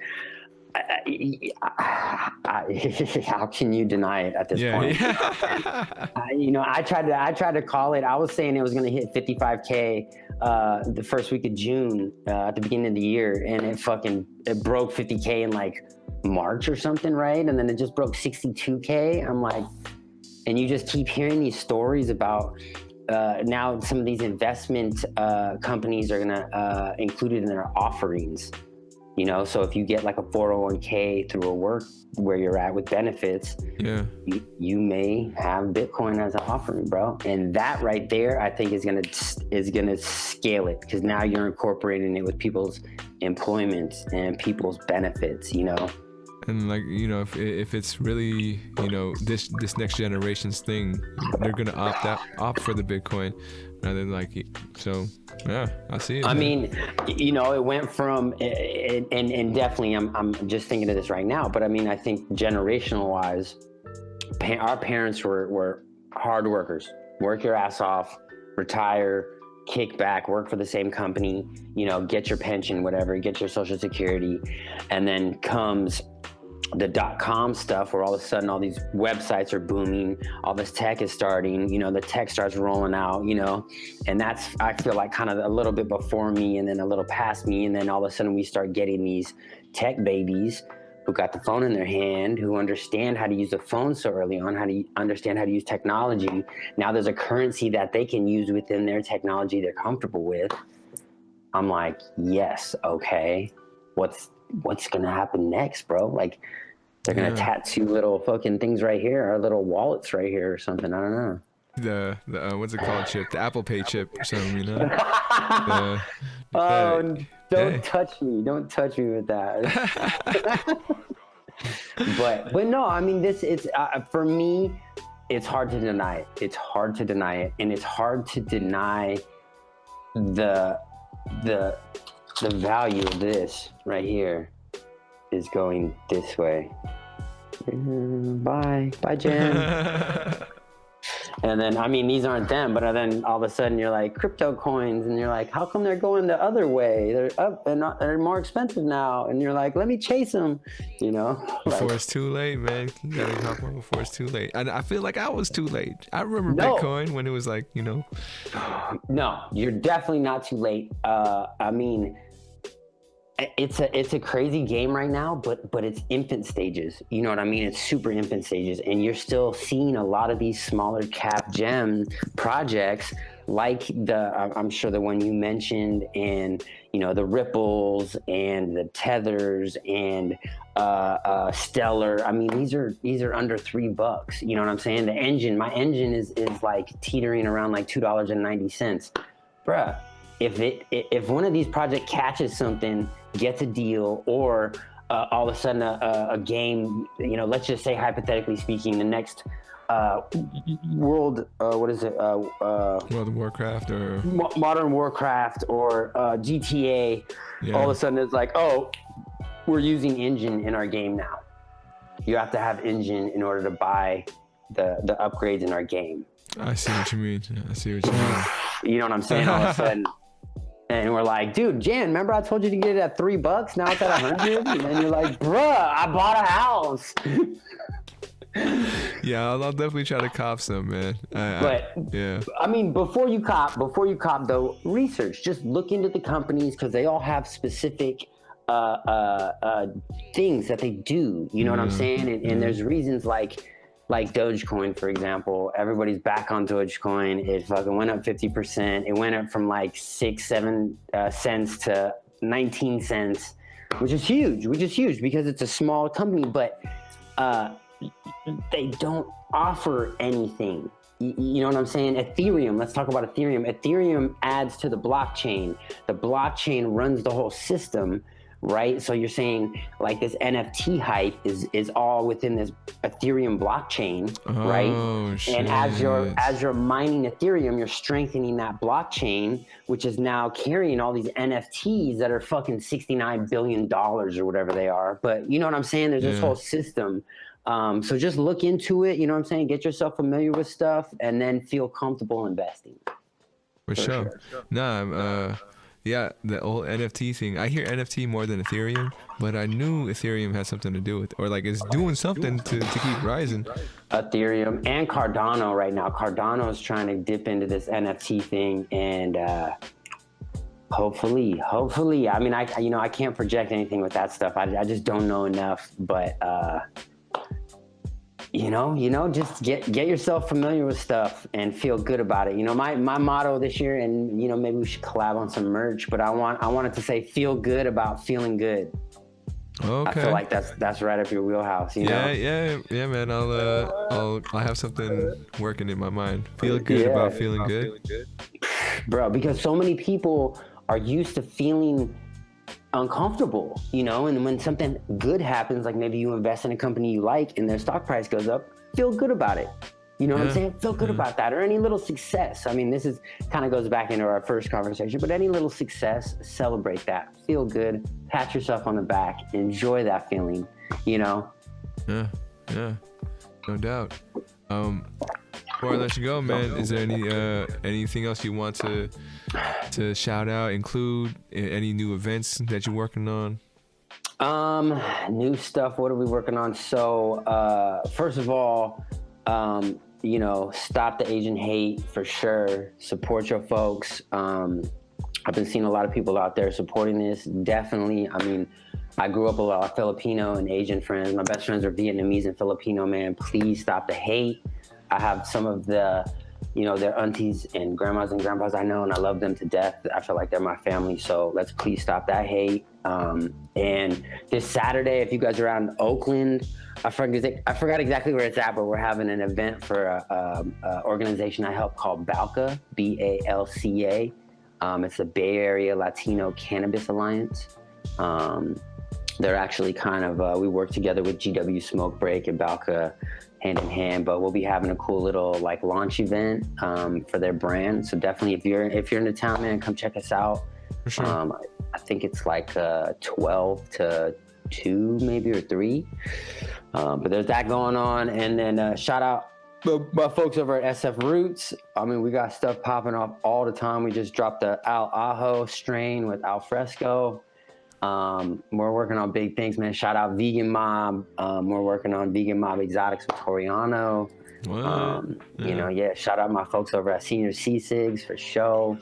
how can you deny it at this point? You know, I tried to call it. I was saying it was going to hit 55K the first week of June at the beginning of the year, and it broke 50K in like March or something, right? And then it just broke 62K. I'm like, and you just keep hearing these stories about now some of these investment companies are going to include it in their offerings. You know, so if you get like a 401k through a work where you're at with benefits, you may have Bitcoin as an offering, bro. And that right there, I think is gonna scale it, because now you're incorporating it with people's employment and people's benefits. You know. And like, you know, if it's really, you know, this next generation's thing, they're gonna opt for the Bitcoin rather than like, so yeah, I see it. I mean, you know, it went from and definitely I'm just thinking of this right now, but I mean, I think generational wise, our parents were hard workers. Work your ass off, retire, kick back, work for the same company, you know, get your pension, whatever, get your Social Security, and then comes the .com stuff, where all of a sudden all these websites are booming, all this tech is starting, you know, the tech starts rolling out, you know, and that's, I feel like, kind of a little bit before me and then a little past me, and then all of a sudden we start getting these tech babies who got the phone in their hand, who understand how to use the phone so early on, how to understand how to use technology. Now there's a currency that they can use within their technology they're comfortable with. I'm like, yes, okay, what's gonna happen next, bro? Like, they're gonna tattoo little fucking things right here, or little wallets right here or something. I don't know. The what's it called, chip? The Apple Pay chip or something, you know? Don't touch me. Don't touch me with that. but no, I mean, it's for me, it's hard to deny it. It's hard to deny it, and it's hard to deny the value of this right here is going this way. Bye, Jen. And then, I mean, these aren't them, but then all of a sudden you're like, crypto coins, and you're like, how come they're going the other way? They're up and they're more expensive now. And you're like, let me chase them, you know? Before it's too late, man. You gotta hop on before it's too late. And I feel like I was too late. I remember Bitcoin when it was like, you know. No, you're definitely not too late. I mean, it's a crazy game right now, but it's infant stages. You know what I mean? It's super infant stages, and you're still seeing a lot of these smaller cap gem projects, like I'm sure the one you mentioned, and you know, the Ripples and the Tethers and Stellar. I mean, these are under $3. You know what I'm saying? My engine is like teetering around like $2.90, bruh. If one of these projects catches something, gets a deal, or all of a sudden a game, you know, let's just say hypothetically speaking, the next World of Warcraft or Modern Warcraft or GTA, all of a sudden it's like, oh, we're using engine in our game now. You have to have engine in order to buy the upgrades in our game. I see what you mean. You know what I'm saying? All of a sudden. And we're like, dude, Jan, remember I told you to get it at $3? Now it's at 100. And then you're like, bruh, I bought a house. Yeah, I'll definitely try to cop some, man. I mean, before you cop though, research. Just look into the companies, because they all have specific things that they do. You know what I'm saying? And there's reasons like, like Dogecoin, for example. Everybody's back on Dogecoin. It fucking went up 50%. It went up from like 6-7 cents to 19 cents, which is huge because it's a small company, but they don't offer anything. You know what I'm saying? Ethereum, let's talk about Ethereum. Ethereum adds to the blockchain. The blockchain runs the whole system, right? So you're saying like this NFT hype is all within this Ethereum blockchain, right? Shit. And as you're mining Ethereum, you're strengthening that blockchain, which is now carrying all these NFTs that are fucking $69 billion or whatever they are. But you know what I'm saying? There's this whole system. So just look into it, you know what I'm saying? Get yourself familiar with stuff and then feel comfortable investing. For sure. Nah, yeah, the old NFT thing. I hear NFT more than Ethereum, but I knew Ethereum had something to do with, or like it's doing something to keep rising. Ethereum and Cardano right now. Cardano is trying to dip into this NFT thing, and hopefully. I mean, I can't project anything with that stuff. I just don't know enough, but just get yourself familiar with stuff and feel good about it. My motto this year, and maybe we should collab on some merch, but I wanted to say feel good about feeling good. Okay. I feel like that's right up your wheelhouse. Yeah, man. I'll have something working in my mind. Feel good about feeling good, bro. Because so many people are used to feeling uncomfortable, and when something good happens, like maybe you invest in a company you like and their stock price goes up, feel good about it. You know what I'm saying? Feel good about that, or any little success. I mean, this is kind of goes back into our first conversation, but any little success, celebrate that. Feel good, pat yourself on the back, enjoy that feeling, Yeah, no doubt. Before I let you go, man, is there anything else you want to shout out, include any new events that you're working on? New stuff. What are we working on? So, first of all, stop the Asian hate for sure. Support your folks. I've been seeing a lot of people out there supporting this. Definitely. I mean, I grew up a lot of Filipino and Asian friends. My best friends are Vietnamese and Filipino, man. Please stop the hate. I have some of their aunties and grandmas and grandpas I know, and I love them to death. I feel like they're my family, so let's please stop that hate. And this Saturday, if you guys are out in Oakland, I forgot exactly where it's at, but we're having an event for a organization I help called BALCA, BALCA. It's the Bay Area Latino Cannabis Alliance. They're actually kind of, we work together with GW Smoke Break and BALCA hand in hand, but we'll be having a cool little like launch event for their brand. So definitely, if you're in the town, man, come check us out. For sure. I think it's like 12 to 2 maybe, or 3. But there's that going on. And then shout out my folks over at SF Roots. I mean, we got stuff popping off all the time. We just dropped the Al Ajo strain with Al Fresco. We're working on big things, man. Shout out Vegan Mob. We're working on Vegan Mob Exotics with Toriano. Shout out my folks over at Senior C-Sigs for show.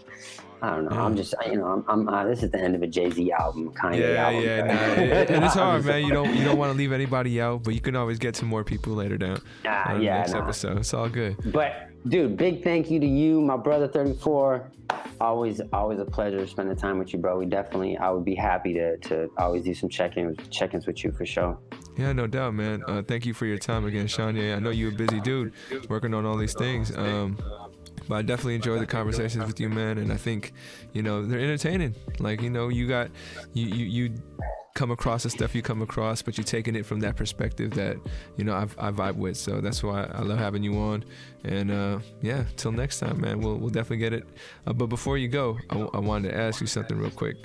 I don't know. I'm just, I'm this is the end of a Jay-Z album, Kanye album. And it's hard, man. You don't want to leave anybody out, but you can always get some more people later down. Next episode. It's all good. But dude, big thank you to you, my brother 34. Always a pleasure spending time with you, bro. I would be happy to always do some check-ins with you for sure. Yeah, no doubt, man. Thank you for your time again, Shonye. I know you're a busy dude working on all these things. But I definitely enjoy the conversations with you, man. And I think, they're entertaining. Like, you come across the stuff you come across, but you're taking it from that perspective that, I vibe with. So that's why I love having you on. And till next time, man, we'll definitely get it. But before you go, I wanted to ask you something real quick.